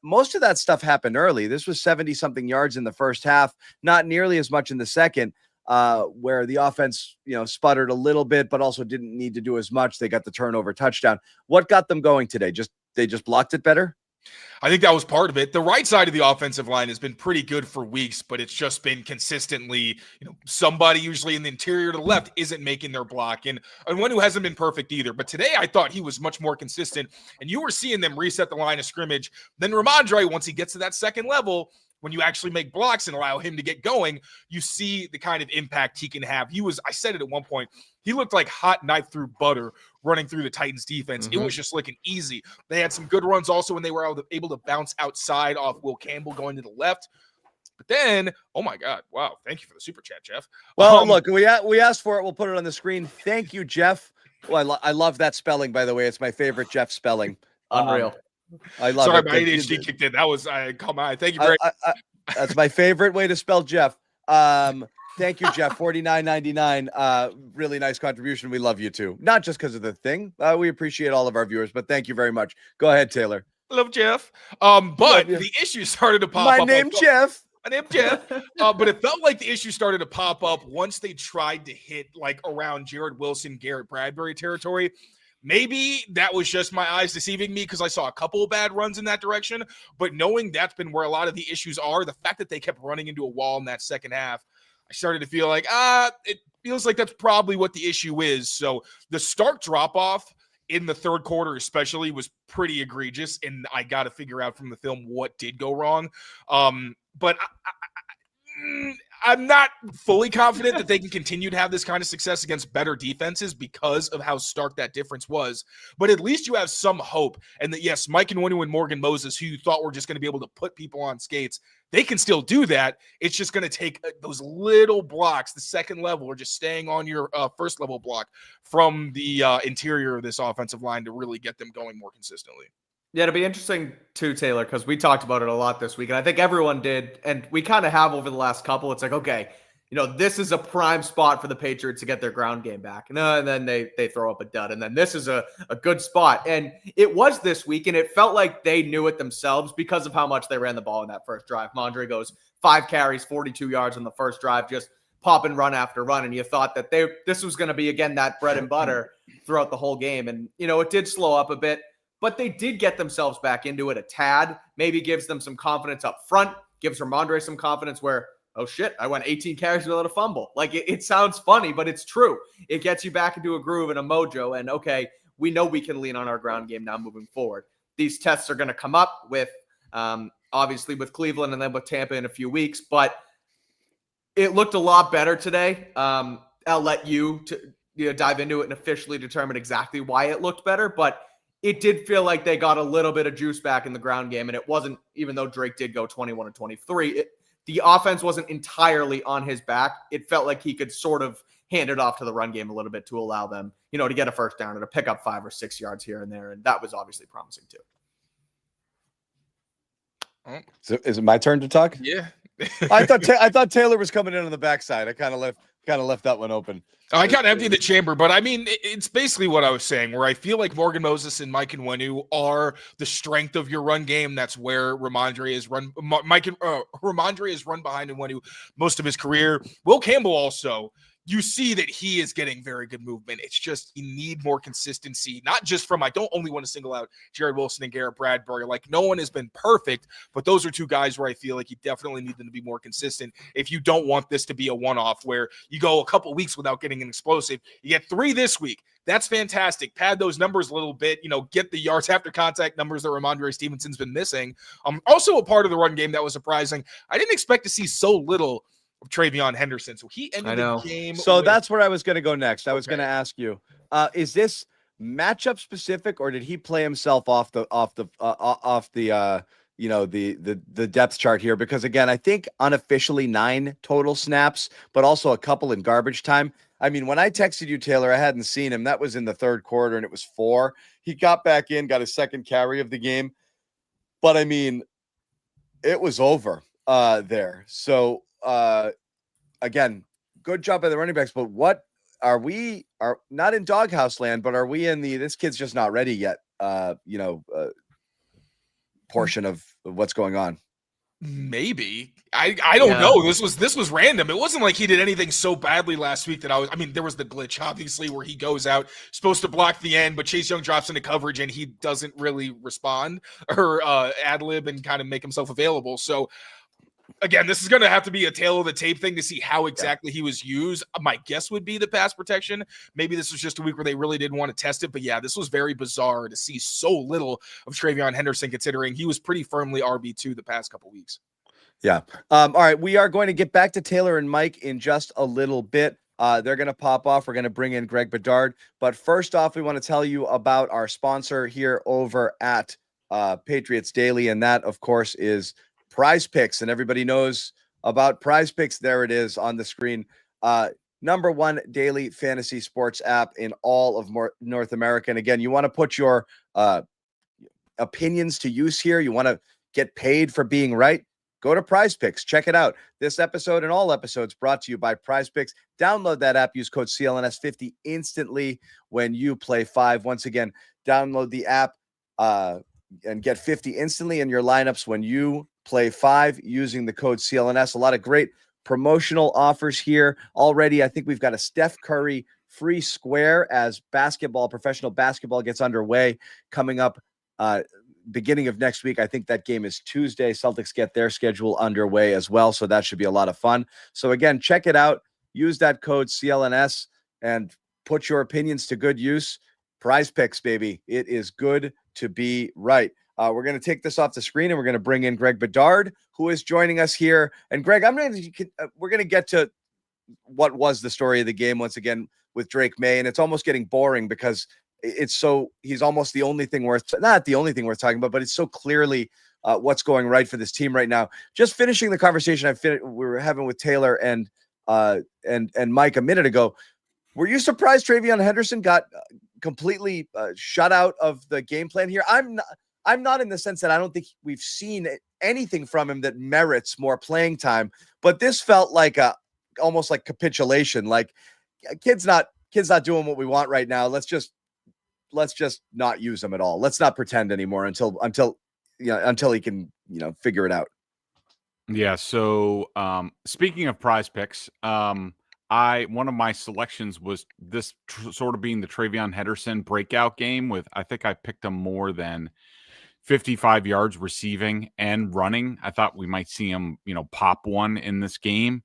Most of that stuff happened early. This was 70-something yards in the first half, not nearly as much in the second, where the offense, sputtered a little bit, but also didn't need to do as much. They got the turnover touchdown. What got them going today? They just blocked it better? I think that was part of it. The right side of the offensive line has been pretty good for weeks, but it's just been consistently, somebody usually in the interior to the left isn't making their block, and one who hasn't been perfect either. But today I thought he was much more consistent, and you were seeing them reset the line of scrimmage. Then Ramondre, once he gets to that second level, when you actually make blocks and allow him to get going, you see the kind of impact he can have. I said it at one point, he looked like hot knife through butter running through the Titans defense. It was just looking easy. They had some good runs also when they were able to bounce outside off Will Campbell going to the left. But then, oh my God, wow, thank you for the super chat, Jeff. Well, look, we asked for it. We'll put it on the screen. Thank you, Jeff. Well, I love that spelling, by the way. It's my favorite Jeff spelling. Unreal. I love Sorry, it. my ADHD kicked in. That was caught my eye. Thank you very much. That's my favorite way to spell Jeff. Thank you, Jeff. $49.99. Really nice contribution. We love you too. Not just because of the thing. We appreciate all of our viewers, but thank you very much. Go ahead, Taylor. Love Jeff. But the issue started to pop up. My name's Jeff. But it felt like the issue started to pop up once they tried to hit like around Jared Wilson, Garrett Bradbury territory. Maybe that was just my eyes deceiving me because I saw a couple of bad runs in that direction. But knowing that's been where a lot of the issues are, the fact that they kept running into a wall in that second half, I started to feel like, it feels like that's probably what the issue is. So the stark drop-off in the third quarter especially was pretty egregious, and I got to figure out from the film what did go wrong. But I'm not fully confident that they can continue to have this kind of success against better defenses because of how stark that difference was. But at least you have some hope. And that, yes, Mike Nwunu and Morgan Moses, who you thought were just going to be able to put people on skates, they can still do that. It's just going to take those little blocks, the second level, or just staying on your first level block from the interior of this offensive line to really get them going more consistently. Yeah, it'll be interesting too, Taylor, because we talked about it a lot this week, and I think everyone did, and we kind of have over the last couple. It's like, okay, this is a prime spot for the Patriots to get their ground game back. And then they throw up a dud, and then this is a good spot. And it was this week, and it felt like they knew it themselves because of how much they ran the ball in that first drive. Mondre goes 5 carries, 42 yards on the first drive, just pop and run after run, and you thought that this was going to be, again, that bread and butter throughout the whole game. And, it did slow up a bit. But they did get themselves back into it a tad. Maybe gives them some confidence up front. Gives Ramondre some confidence where, oh shit, I went 18 carries without a fumble. Like it sounds funny, but it's true. It gets you back into a groove and a mojo. And okay, we know we can lean on our ground game now moving forward. These tests are going to come up with, obviously with Cleveland and then with Tampa in a few weeks. But it looked a lot better today. I'll let you dive into it and officially determine exactly why it looked better. But it did feel like they got a little bit of juice back in the ground game, and it wasn't, even though Drake did go 21 and 23, the offense wasn't entirely on his back. It felt like he could sort of hand it off to the run game a little bit to allow them, to get a first down or to pick up 5 or 6 yards here and there, and that was obviously promising too. So is it my turn to talk? Yeah. I thought Taylor was coming in on the backside. I kind of left that one open. I kind of emptied the chamber, but I mean, it's basically what I was saying, where I feel like Morgan Moses and Mike Nwenu are the strength of your run game. That's where Ramondre has run. Ramondre has run behind Nwenu most of his career. Will Campbell also. You see that he is getting very good movement. It's just you need more consistency, not just from, I don't only want to single out Jared Wilson and Garrett Bradbury. Like, no one has been perfect, but those are two guys where I feel like you definitely need them to be more consistent if you don't want this to be a one-off where you go a couple weeks without getting an explosive. You get 3 this week. That's fantastic. Pad those numbers a little bit, get the yards after contact numbers that Ramondre Stevenson's been missing. Also a part of the run game that was surprising. I didn't expect to see so little of TreVeyon Henderson. So he ended the game. So that's where I was going to go next. I was going to ask you, is this matchup specific, or did he play himself off the depth chart here? Because again, I think unofficially 9 total snaps, but also a couple in garbage time. I mean, when I texted you, Taylor, I hadn't seen him. That was in the third quarter, and it was 4. He got back in, got his second carry of the game. But I mean, it was over there. So again, good job by the running backs, but what are not in doghouse land, but are we in this kid's just not ready yet, portion of what's going on? Maybe. I don't know. This was random. It wasn't like he did anything so badly last week that there was the glitch, obviously, where he goes out, supposed to block the end, but Chase Young drops into coverage and he doesn't really respond or ad-lib and kind of make himself available. So again, this is going to have to be a tail of the tape thing to see how exactly he was used. My guess would be the pass protection. Maybe this was just a week where they really didn't want to test it. But yeah, this was very bizarre to see so little of TreVeyon Henderson, considering he was pretty firmly RB2 the past couple weeks. Yeah. All right. We are going to get back to Taylor and Mike in just a little bit. They're going to pop off. We're going to bring in Greg Bedard. But first off, we want to tell you about our sponsor here over at Patriots Daily. And that, of course, is Prize Picks, and everybody knows about Prize Picks. There it is on the screen. Number 1 daily fantasy sports app in all of North America. And again, you want to put your opinions to use here. You want to get paid for being right. Go to Prize Picks. Check it out. This episode and all episodes brought to you by Prize Picks. Download that app. Use code CLNS50 instantly when you play 5. Once again, download the app and get 50 instantly in your lineups when you play 5 using the code CLNS. A lot of great promotional offers here already. I think we've got a Steph Curry free square as professional basketball gets underway coming up beginning of next week. I think that game is Tuesday. Celtics get their schedule underway as well, so that should be a lot of fun. So again, check it out. Use that code CLNS and put your opinions to good use. Prize Picks, baby. It is good to be right. We're going to take this off the screen and we're going to bring in Greg Bedard, who is joining us here. And Greg, we're going to get to what was the story of the game once again with Drake Maye. And it's almost getting boring because he's almost the only thing not the only thing worth talking about, but it's so clearly what's going right for this team right now. Just finishing the conversation we were having with Taylor and Mike a minute ago. Were you surprised TreVeyon Henderson got completely shut out of the game plan here? I'm not in the sense that I don't think we've seen anything from him that merits more playing time, but this felt like almost like capitulation. Like kid's not doing what we want right now. Let's just not use him at all. Let's not pretend anymore until he can, figure it out. Yeah. So speaking of Prize Picks, one of my selections was this sort of being the TreVeyon Henderson breakout game with, I think I picked him more than 55 yards receiving and running. I thought we might see him, pop one in this game.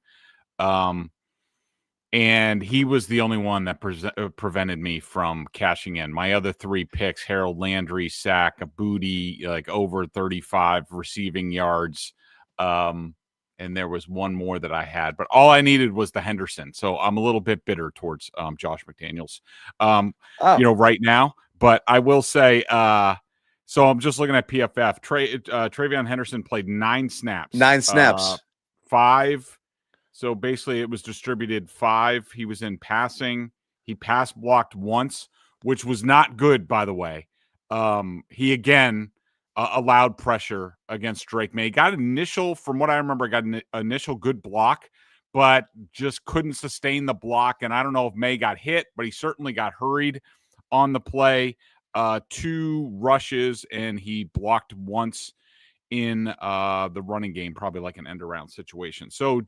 And he was the only one that prevented me from cashing in. My other 3 picks, Harold Landry, sack, a booty, like over 35 receiving yards. And there was one more that I had, but all I needed was the Henderson. So I'm a little bit bitter towards Josh McDaniels, right now. But I will say, so I'm just looking at PFF. TreVeyon Henderson played 9 snaps. 9 snaps. 5. So basically it was distributed 5. He was in passing. He pass blocked once, which was not good, by the way. He again allowed pressure against Drake Maye. From what I remember, got an initial good block, but just couldn't sustain the block. And I don't know if Maye got hit, but he certainly got hurried on the play. 2 rushes, and he blocked once in the running game, probably like an end around situation. So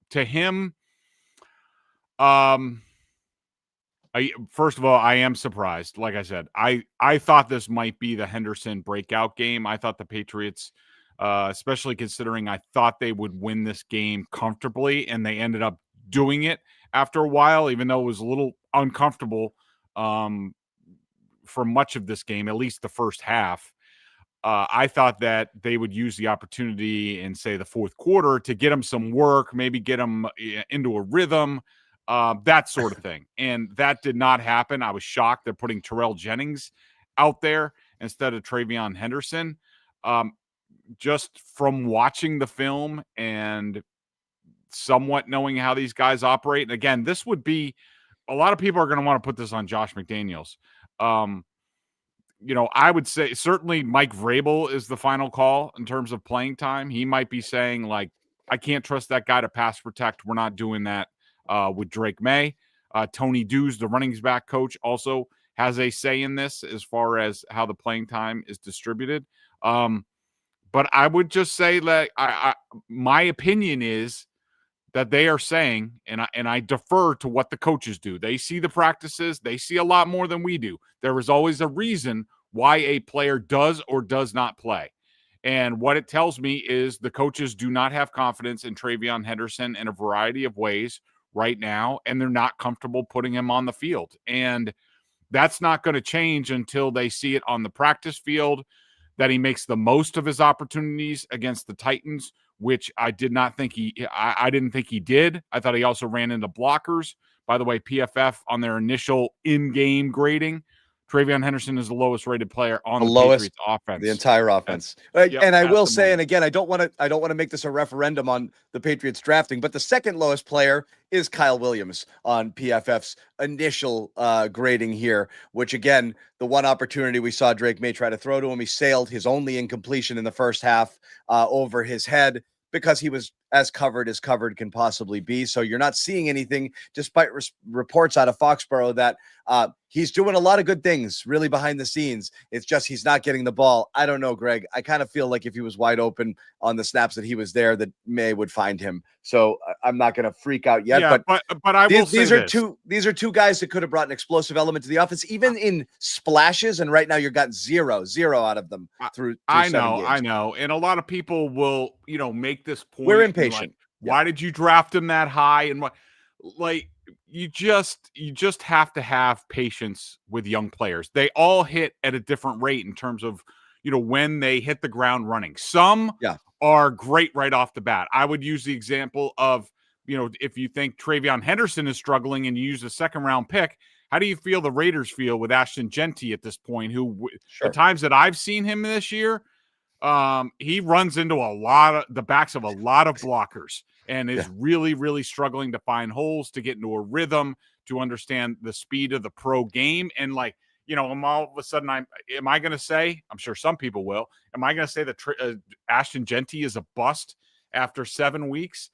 to him, first of all, I am surprised. Like I said, I thought this might be the Henderson breakout game. I thought the Patriots, especially considering I thought they would win this game comfortably, and they ended up doing it after a while, even though it was a little uncomfortable for much of this game, at least the first half. I thought that they would use the opportunity in, say, the fourth quarter to get them some work, maybe get them into a rhythm, that sort of thing. And that did not happen. I was shocked they're putting Terrell Jennings out there instead of TreVeyon Henderson. Just from watching the film and somewhat knowing how these guys operate. And again, this would be a lot of people are going to want to put this on Josh McDaniels. I would say certainly Mike Vrabel is the final call in terms of playing time. He might be saying, like, I can't trust that guy to pass protect. We're not doing that with Drake Maye. Tony Dews, the running back coach, also has a say in this as far as how the playing time is distributed. But I would just say that my opinion is that they are saying, and I defer to what the coaches do. They see the practices. They see a lot more than we do. There is always a reason why a player does or does not play. And what it tells me is the coaches do not have confidence in TreVeyon Henderson in a variety of ways right now, and they're not comfortable putting him on the field. And that's not going to change until they see it on the practice field, that he makes the most of his opportunities against the Titans, which I didn't think he did. I thought he also ran into blockers. By the way, PFF on their initial in-game grading, TreVeyon Henderson is the lowest rated player on the Patriots offense. The entire offense. And I will say, and again, I don't want to make this a referendum on the Patriots drafting, but the second lowest player is Kyle Williams on PFF's initial grading here, which again, the one opportunity we saw Drake Maye try to throw to him, he sailed his only incompletion in the first half over his head, because he was as covered can possibly be. So you're not seeing anything, despite reports out of Foxborough that he's doing a lot of good things really behind the scenes. It's just he's not getting the ball. I don't know, Greg. I kind of feel like if he was wide open on the snaps that he was there, that Maye would find him. So I'm not going to freak out yet. Yeah, but I will say these are two guys that could have brought an explosive element to the offense, even in splashes. And right now you're got zero out of them through I know. And a lot of people will, make this point. We're impatient. Like, why did you draft him that high? And what, like, you just have to have patience with young players. They all hit at a different rate in terms of, when they hit the ground running. Some are great right off the bat. I would use the example of, if you think TreVeyon Henderson is struggling and you use a second round pick, how do you feel the Raiders feel with Ashton Genty at this point, who the times that I've seen him this year, he runs into the backs of a lot of blockers and is really, really struggling to find holes, to get into a rhythm, to understand the speed of the pro game. And I'm all of a sudden, am I going to say, I'm sure some people will, am I going to say that Ashton Genty is a bust after 7 weeks?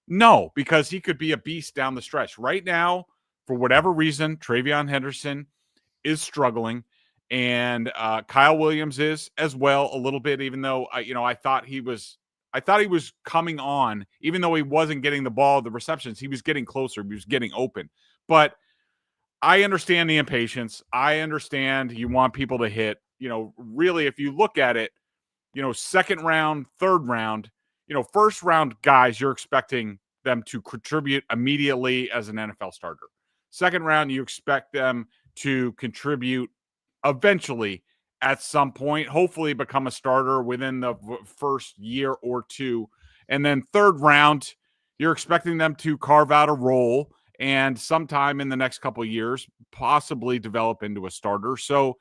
No, because he could be a beast down the stretch. Right now, for whatever reason, TreVeyon Henderson is struggling. And Kyle Williams is as well a little bit, even though I thought he was coming on, even though he wasn't getting the ball, the receptions, he was getting closer, he was getting open. But I understand the impatience. I understand you want people to hit. Really, if you look at it, second round, third round, first round guys, you're expecting them to contribute immediately as an NFL starter. Second round, you expect them to contribute eventually at some point, hopefully become a starter within the first year or two. And then third round, you're expecting them to carve out a role and sometime in the next couple of years, possibly develop into a starter. So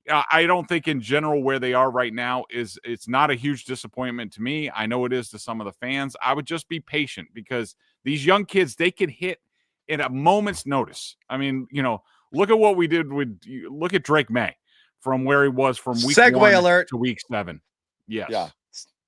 I don't think in general where they are right now it's not a huge disappointment to me. I know it is to some of the fans. I would just be patient, because these young kids, they can hit in a moment's notice. I mean, look at what we did look at Drake Maye. from where he was from week Segue 1 alert. to week 7. Yes. Yeah.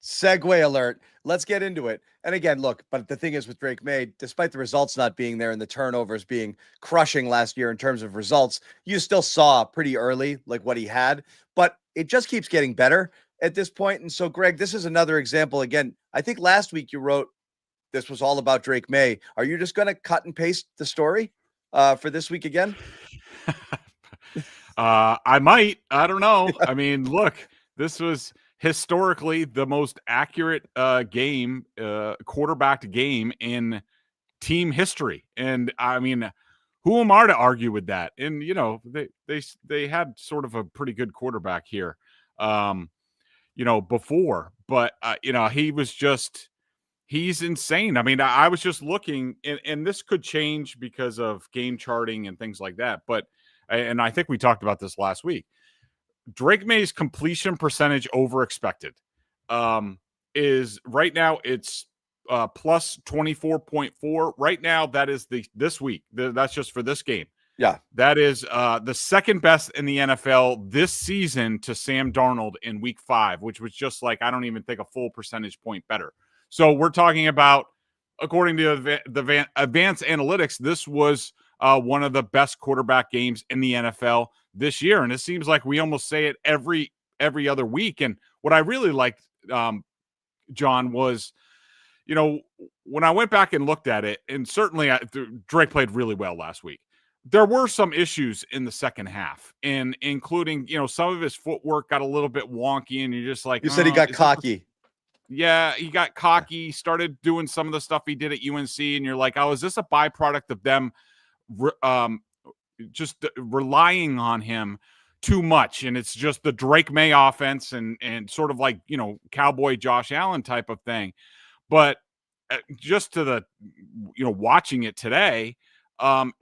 Segue alert. Let's get into it. And again, look, but the thing is with Drake Maye, despite the results not being there and the turnovers being crushing last year in terms of results, you still saw pretty early like what he had, but it just keeps getting better at this point. And so, Greg, this is another example. Again, I think last week you wrote this was all about Drake Maye. Are you just going to cut and paste the story for this week again? I might. I don't know. I mean, look, this was historically the most accurate quarterback game in team history. And I mean, who am I to argue with that? And you know, they had sort of a pretty good quarterback here, before, but he's insane. I mean, I was just looking, and this could change because of game charting and things like that. But and I think we talked about this last week. Drake Maye's completion percentage over expected is right now it's plus 24.4. Right now, that is this week. That's just for this game. Yeah. That is the second best in the NFL this season to Sam Darnold in week 5, which was just like, I don't even think a full percentage point better. So we're talking about, according to the advanced analytics, this was one of the best quarterback games in the NFL this year. And it seems like we almost say it every other week. And what I really liked, John, was, when I went back and looked at it, and certainly Drake played really well last week. There were some issues in the second half, and including, some of his footwork got a little bit wonky, and you're just like, you said he got cocky. Yeah, he got cocky, started doing some of the stuff he did at UNC, and you're like, oh, is this a byproduct of them just relying on him too much? And it's just the Drake Maye offense and sort of like, cowboy Josh Allen type of thing. But just to the, watching it today,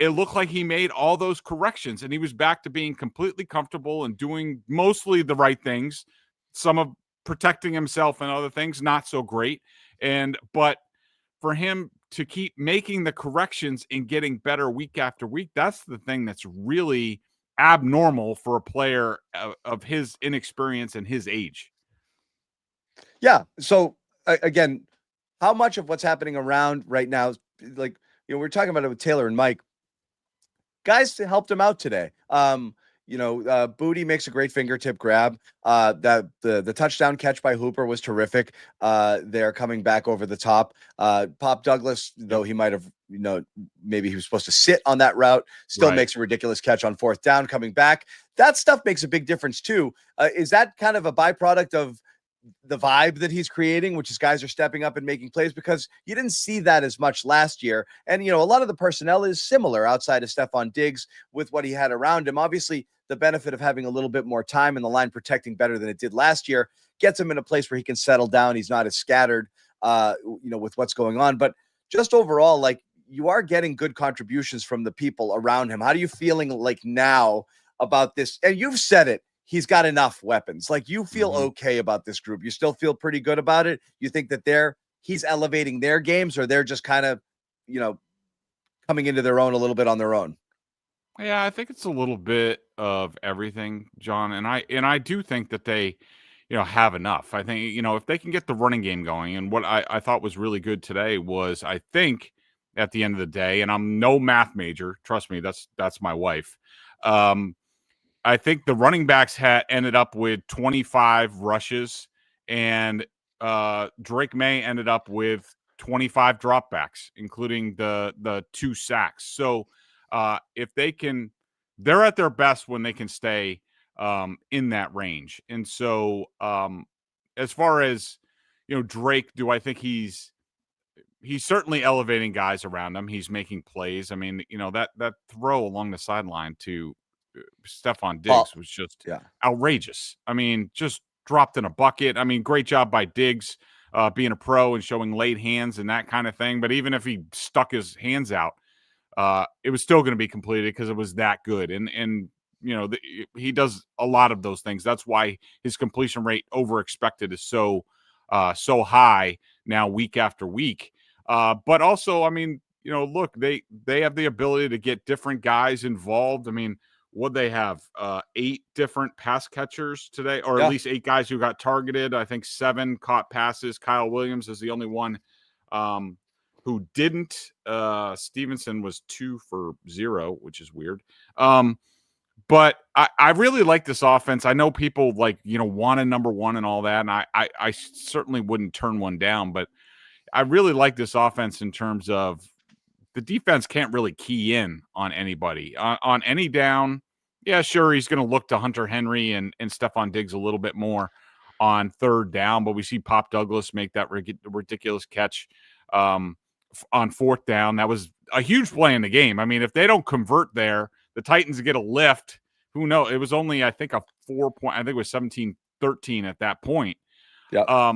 it looked like he made all those corrections and he was back to being completely comfortable and doing mostly the right things. Some of protecting himself and other things, not so great. But for him to keep making the corrections and getting better week after week, that's the thing that's really abnormal for a player of his inexperience and his age. Yeah. So again, how much of what's happening around right now, like, we're talking about it with Taylor and Mike, guys helped him out today. Booty makes a great fingertip grab. That the touchdown catch by Hooper was terrific. They're coming back over the top. Pop Douglas, though he might have, maybe he was supposed to sit on that route, still makes a ridiculous catch on 4th down coming back. That stuff makes a big difference too. Is that kind of a byproduct of the vibe that he's creating, which is guys are stepping up and making plays? Because you didn't see that as much last year. And, a lot of the personnel is similar outside of Stephon Diggs with what he had around him. Obviously, the benefit of having a little bit more time and the line protecting better than it did last year gets him in a place where he can settle down. He's not as scattered, with what's going on. But just overall, like, you are getting good contributions from the people around him. How are you feeling like now about this? And you've said it. He's got enough weapons. Like, you feel okay about this group. You still feel pretty good about it. You think that he's elevating their games, or they're just kind of, coming into their own a little bit on their own? Yeah, I think it's a little bit of everything, John. And I do think that they, have enough. I think, if they can get the running game going, and what I thought was really good today was, I think at the end of the day, and I'm no math major, trust me, that's my wife. I think the running backs ended up with 25 rushes, and Drake Maye ended up with 25 dropbacks, including the 2 sacks. So if they're at their best when they can stay in that range. And so as far as, Drake, do I think he's certainly elevating guys around him. He's making plays. I mean, that throw along the sideline to Stephon Diggs was just outrageous. I mean, just dropped in a bucket. I mean, great job by Diggs being a pro and showing late hands and that kind of thing. But even if he stuck his hands out, it was still going to be completed because it was that good. And he does a lot of those things. That's why his completion rate over expected is so high now week after week. But also, I mean, look, they have the ability to get different guys involved. I mean, what they have 8 different pass catchers today, or Yeah. at least 8 guys who got targeted. I think 7 caught passes. Kyle Williams is the only one who didn't. Stevenson was 2 for 0, which is weird. But I really like this offense. I know people want a number one and all that, and I certainly wouldn't turn one down, but I really like this offense in terms of the defense can't really key in on anybody. On any down, yeah, sure, he's going to look to Hunter Henry and Stephon Diggs a little bit more on third down, but we see Pop Douglas make that ridiculous catch on fourth down. That was a huge play in the game. I mean, if they don't convert there, the Titans get a lift. Who knows? It was only, I think, a 4-point. I think it was 17-13 at that point. Yeah.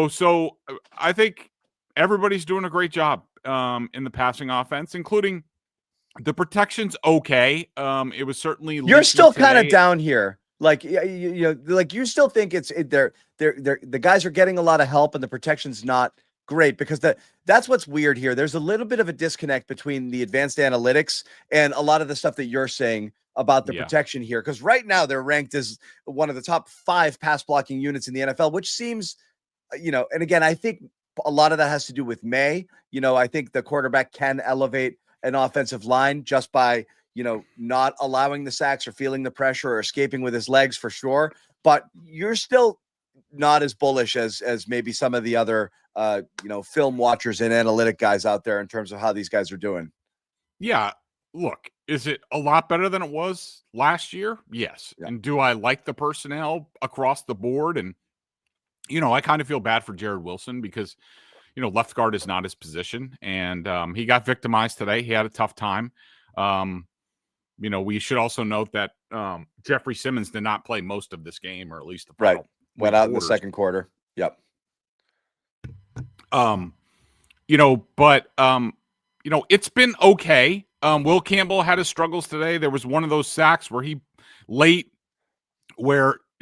So I think everybody's doing a great job in the passing offense, including the protection's okay. It was certainly You're still kind of today. down here. Like you still think the guys are getting a lot of help and the protection's not great, because that's what's weird here. There's a little bit of a disconnect between the advanced analytics and a lot of the stuff that you're saying about the protection here. Because right now they're ranked as one of the top 5 pass blocking units in the NFL, which seems, and again, I think a lot of that has to do with Maye. I think the quarterback can elevate an offensive line just by, not allowing the sacks or feeling the pressure or escaping with his legs, for sure. But you're still not as bullish as maybe some of the other, film watchers and analytic guys out there in terms of how these guys are doing. Yeah. Look, is it a lot better than it was last year? Yes. Yeah. And do I like the personnel across the board? And, I kind of feel bad for Jared Wilson because, left guard is not his position. And he got victimized today. He had a tough time. We should also note that Jeffrey Simmons did not play most of this game, or at least the final went out in the second quarter. Yep. It's been okay. Will Campbell had his struggles today. There was one of those sacks where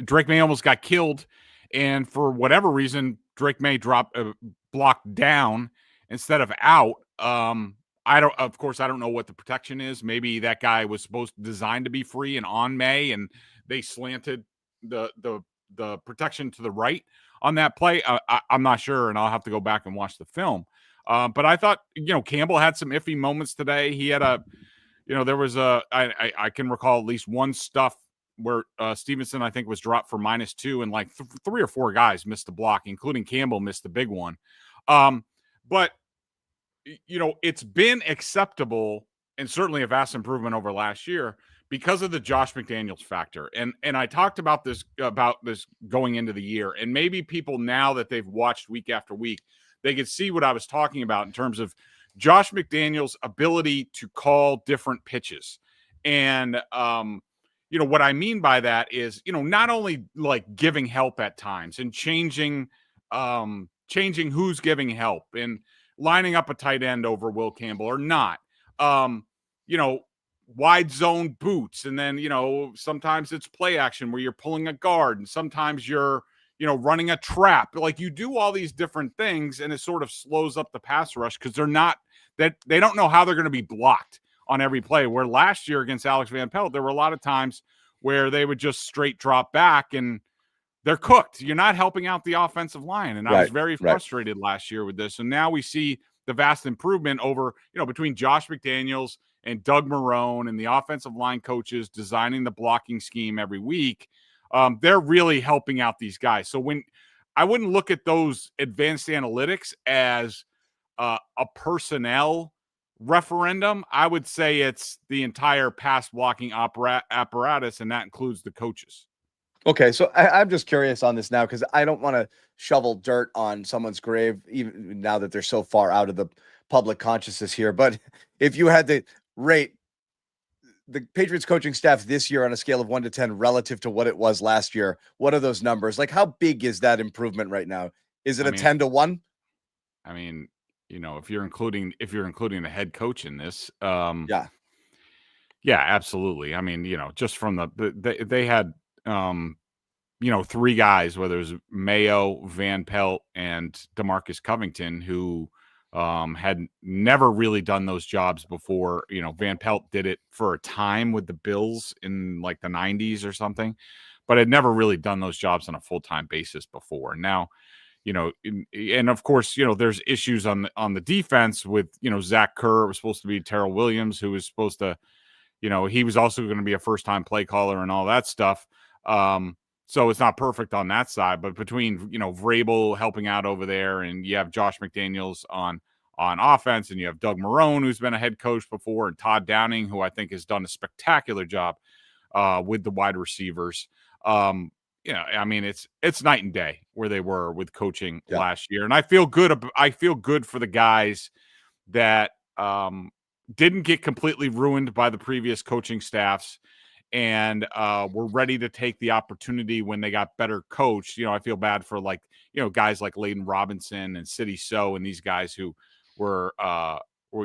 Drake Maye almost got killed, and for whatever reason, Drake Maye blocked down instead of out. I don't know what the protection is. Maybe that guy was designed to be free and on Maye, and they slanted the protection to the right on that play. I'm not sure, and I'll have to go back and watch the film. But I thought, Campbell had some iffy moments today. He had I can recall at least one stuff where Stevenson, I think, was dropped for -2, and like 3 or 4 guys missed the block, including Campbell missed the big one. But it's been acceptable and certainly a vast improvement over last year because of the Josh McDaniels factor. And I talked about this going into the year, and maybe people, now that they've watched week after week, they could see what I was talking about in terms of Josh McDaniels' ability to call different pitches. And, what I mean by that is, not only like giving help at times and changing who's giving help and lining up a tight end over Will Campbell or not, wide zone boots. And then, sometimes it's play action where you're pulling a guard, and sometimes you're, running a trap. Like, you do all these different things, and it sort of slows up the pass rush because they don't know how they're going to be blocked on every play. Where last year against Alex Van Pelt, there were a lot of times where they would just straight drop back and they're cooked. You're not helping out the offensive line. And I was very frustrated last year with this. And now we see the vast improvement over, between Josh McDaniels and Doug Marrone and the offensive line coaches designing the blocking scheme every week. They're really helping out these guys. So when I wouldn't look at those advanced analytics as a personnel referendum, I would say it's the entire pass blocking apparatus, and that includes the coaches. Okay, so I'm just curious on this now, because I don't want to shovel dirt on someone's grave, even now that they're so far out of the public consciousness here. But if you had to rate the Patriots coaching staff this year on a scale of 1 to 10 relative to what it was last year, what are those numbers? Like, how big is that improvement right now? Is it 10 to 1? I mean, if you're including the head coach in this, yeah, absolutely. I mean, just from they had 3 guys, whether it was Mayo, Van Pelt, and DeMarcus Covington, who had never really done those jobs before. You know, Van Pelt did it for a time with the Bills in like the 90s or something, but had never really done those jobs on a full-time basis before. Now, you know, and of course, you know, there's issues on the defense with, you know, Zach Kerr. It was supposed to be Terrell Williams, who was supposed to, you know, he was also going to be a first-time play caller and all that stuff. So it's not perfect on that side, but between, you know, Vrabel helping out over there, and you have Josh McDaniels on offense, and you have Doug Marrone, who's been a head coach before, and Todd Downing, who I think has done a spectacular job with the wide receivers. Yeah, I mean, it's night and day where they were with coaching last year, and I feel good. I feel good for the guys that didn't get completely ruined by the previous coaching staffs, and were ready to take the opportunity when they got better coached. You know, I feel bad for, like, you know, guys like Layden Robinson and City So and these guys who were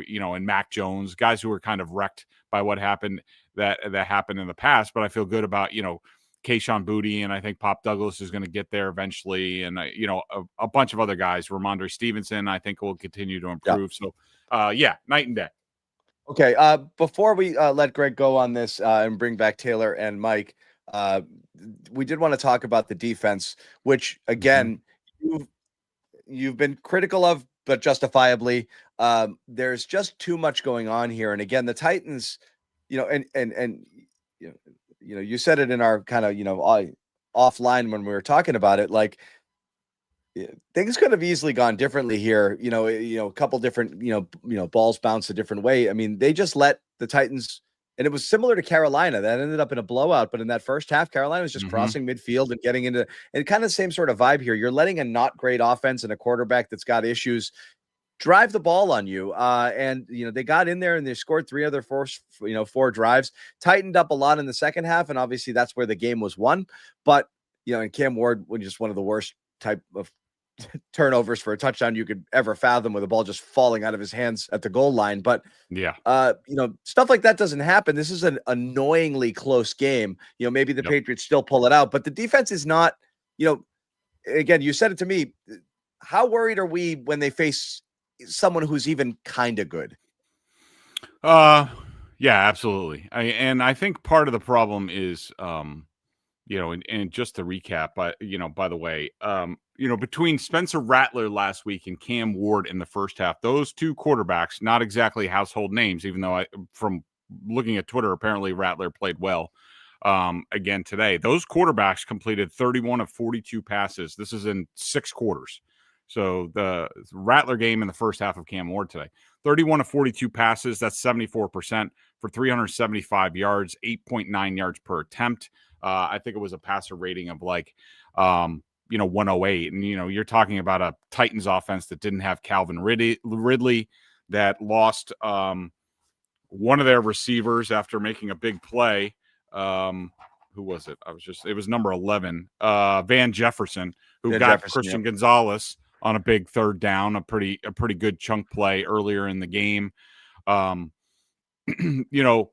you know, and Mac Jones, guys who were kind of wrecked by what happened that happened in the past. But I feel good about, you know, Kayshon Boutte, and I think Pop Douglas is going to get there eventually, and you know, a bunch of other guys. Ramondre Stevenson, I think, will continue to improve. So, night and day. Okay, before we let Greg go on this and bring back Taylor and Mike, we did want to talk about the defense, which again, you've been critical of, but justifiably. There's just too much going on here, and again, the Titans, you know, and you know, you said it in our kind of, you know, offline when we were talking about it, like, things could have easily gone differently here. You know, a couple different, you know, balls bounced a different way. I mean, they just let the Titans, and it was similar to Carolina that ended up in a blowout. But in that first half, Carolina was just crossing midfield and getting into, and kind of the same sort of vibe here. You're letting a not great offense and a quarterback that's got issues drive the ball on you. And, you know, they got in there and they scored 3 other 4 drives, tightened up a lot in the second half. And obviously that's where the game was won. But, you know, and Cam Ward was just one of the worst type of turnovers for a touchdown you could ever fathom, with the ball just falling out of his hands at the goal line. But you know, stuff like that doesn't happen. This is an annoyingly close game. You know, maybe the Patriots still pull it out, but the defense is not, you know, again, you said it to me. How worried are we when they face someone who's even kind of good? Yeah, absolutely. I think part of the problem is, you know, and just to recap, but, you know, by the way, you know, between Spencer Rattler last week and Cam Ward in the first half, those two quarterbacks, not exactly household names, even though from looking at Twitter, apparently Rattler played well again today. Those quarterbacks completed 31 of 42 passes. This is in 6 quarters. So the Rattler game in the first half of Cam Ward today, 31 of 42 passes. That's 74% for 375 yards, 8.9 yards per attempt. I think it was a passer rating of like, you know, 108. And, you know, you're talking about a Titans offense that didn't have Calvin Ridley, that lost one of their receivers after making a big play. Who was it? It was number 11, Van Jefferson, who got Christian Gonzalez on a big third down, a pretty good chunk play earlier in the game. You know,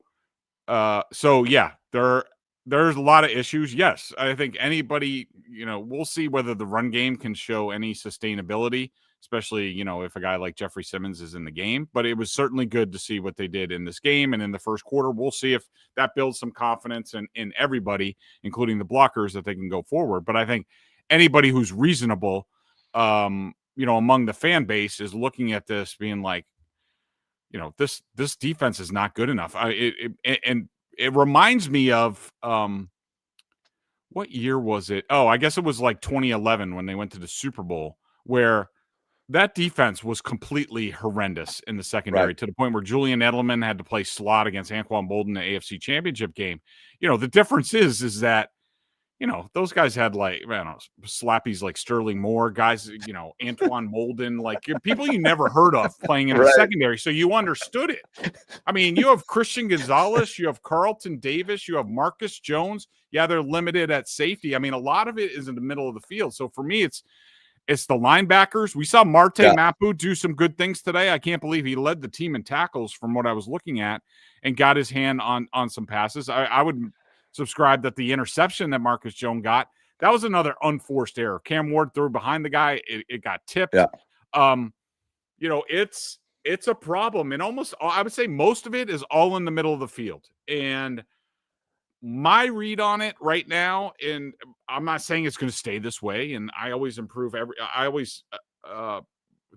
so yeah, there's a lot of issues. Yes, I think anybody, you know, we'll see whether the run game can show any sustainability, especially, you know, if a guy like Jeffrey Simmons is in the game. But it was certainly good to see what they did in this game and in the first quarter. We'll see if that builds some confidence in everybody, including the blockers, that they can go forward. But I think anybody who's reasonable, you know, among the fan base is looking at this being like, you know, this defense is not good enough. And it reminds me of what year was it? Oh, I guess it was like 2011 when they went to the Super Bowl, where that defense was completely horrendous in the secondary, to the point where Julian Edelman had to play slot against Anquan Bolden in the AFC Championship game. You know, the difference is that, you know, those guys had, like, I don't know, slappies like Sterling Moore, guys, you know, Antoine Molden, like people you never heard of playing in the secondary. So you understood it. I mean, you have Christian Gonzalez, you have Carlton Davis, you have Marcus Jones. Yeah, they're limited at safety. I mean, a lot of it is in the middle of the field. So for me, it's the linebackers. We saw Marte Mapu do some good things today. I can't believe he led the team in tackles from what I was looking at and got his hand on some passes. I would subscribe that the interception that Marcus Jones got, that was another unforced error. Cam Ward threw behind the guy. It got tipped. it's a problem. And I would say most of it is all in the middle of the field. And my read on it right now, and I'm not saying it's going to stay this way, and I always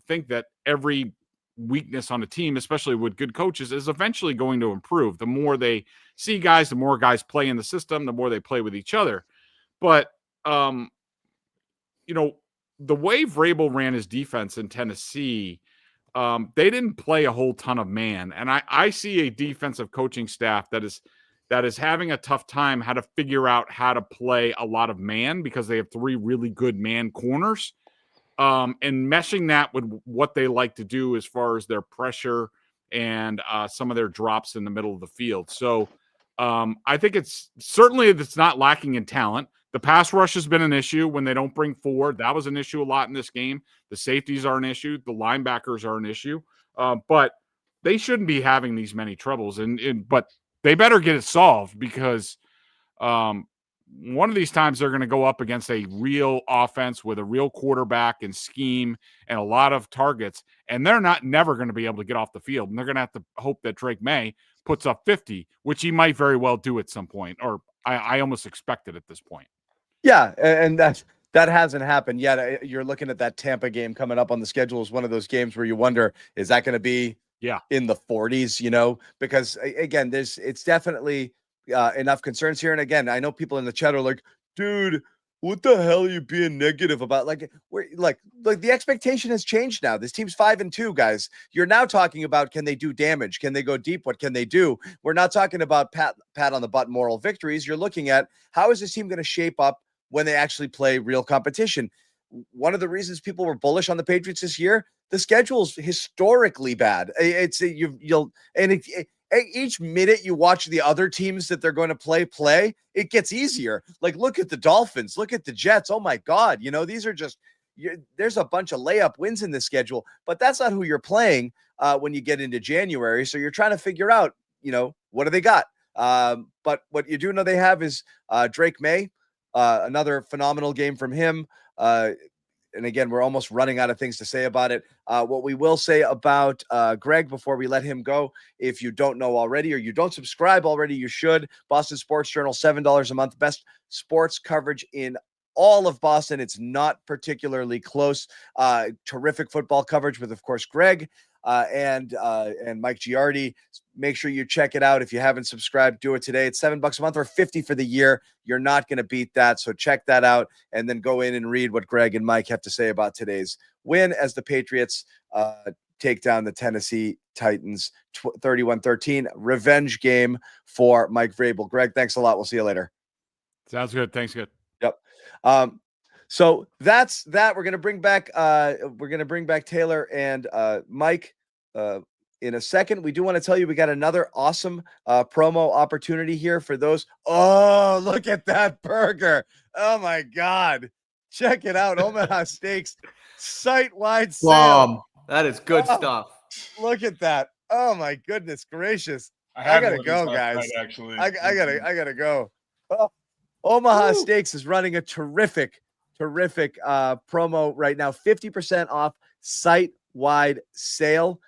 think that every weakness on a team, especially with good coaches, is eventually going to improve. The more they see guys, the more guys play in the system, the more they play with each other. But, the way Vrabel ran his defense in Tennessee, they didn't play a whole ton of man. And I see a defensive coaching staff that is having a tough time how to figure out how to play a lot of man because they have 3 really good man corners. And meshing that with what they like to do as far as their pressure and some of their drops in the middle of the field. So I think it's not lacking in talent. The pass rush has been an issue when they don't bring forward. That was an issue a lot in this game. The safeties are an issue. The linebackers are an issue. But they shouldn't be having these many troubles. But they better get it solved because one of these times they're going to go up against a real offense with a real quarterback and scheme and a lot of targets, and they're never going to be able to get off the field. And they're going to have to hope that Drake Maye puts up 50, which he might very well do at some point, or I almost expect it at this point. Yeah, and that hasn't happened yet. You're looking at that Tampa game coming up on the schedule as one of those games where you wonder, is that going to be in the 40s, because again, it's definitely enough concerns here. And again, I know people in the chat are like, dude, what the hell are you being negative about? Like the expectation has changed now. This team's 5-2, guys. You're now talking about, can they do damage? Can they go deep? What can they do? We're not talking about pat on the butt moral victories. You're looking at, how is this team going to shape up when they actually play real competition? One of the reasons people were bullish on the Patriots this year, the schedule's historically bad. Each minute you watch the other teams that they're going to play, it gets easier. Like, look at the Dolphins, look at the Jets. Oh my God. These are just, there's a bunch of layup wins in this schedule, but that's not who you're playing when you get into January. So you're trying to figure out, what do they got? But what you do know they have is Drake Maye, another phenomenal game from him. And again, we're almost running out of things to say about it. What we will say about Greg before we let him go, if you don't know already or you don't subscribe already, you should. Boston Sports Journal, $7 a month, best sports coverage in all of Boston. It's not particularly close. Terrific football coverage with, of course, Greg and Mike Giardi. Make sure you check it out. If you haven't subscribed, do it today. It's $7 a month or $50 for the year. You're not going to beat that. So check that out and then go in and read what Greg and Mike have to say about today's win as the Patriots take down the Tennessee Titans 31-13. Revenge game for Mike Vrabel. Greg, thanks a lot. We'll see you later. Sounds good. Thanks. Good. Yep. So that's that. We're gonna bring back Taylor and Mike in a second. We do want to tell you we got another awesome promo opportunity here for those. Oh, look at that burger! Oh my God, check it out! Omaha Steaks site-wide sale. That is good stuff. Look at that! Oh my goodness gracious! I gotta go, guys. Actually, I gotta go. Oh, Omaha Steaks is running a terrific promo right now. 50% off site-wide sale.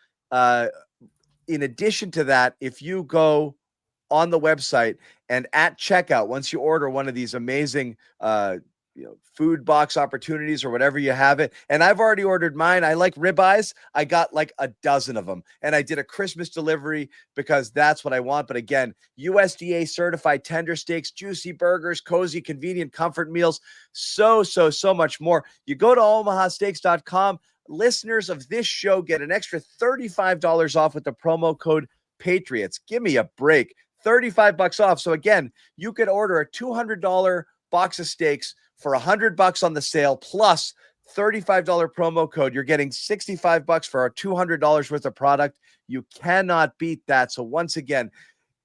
In addition to that, if you go on the website and at checkout, once you order one of these amazing food box opportunities or whatever you have it, and I've already ordered mine. I like ribeyes. I got like a dozen of them, and I did a Christmas delivery because that's what I want. But again, USDA certified tender steaks, juicy burgers, cozy, convenient comfort meals, so much more. You go to omahasteaks.com. Listeners of this show get an extra $35 off with the promo code Patriots. Give me a break. $35 off. So again, you could order a $200 box of steaks for $100 on the sale plus $35 promo code. You're getting $65 for our $200 worth of product. You cannot beat that. So once again,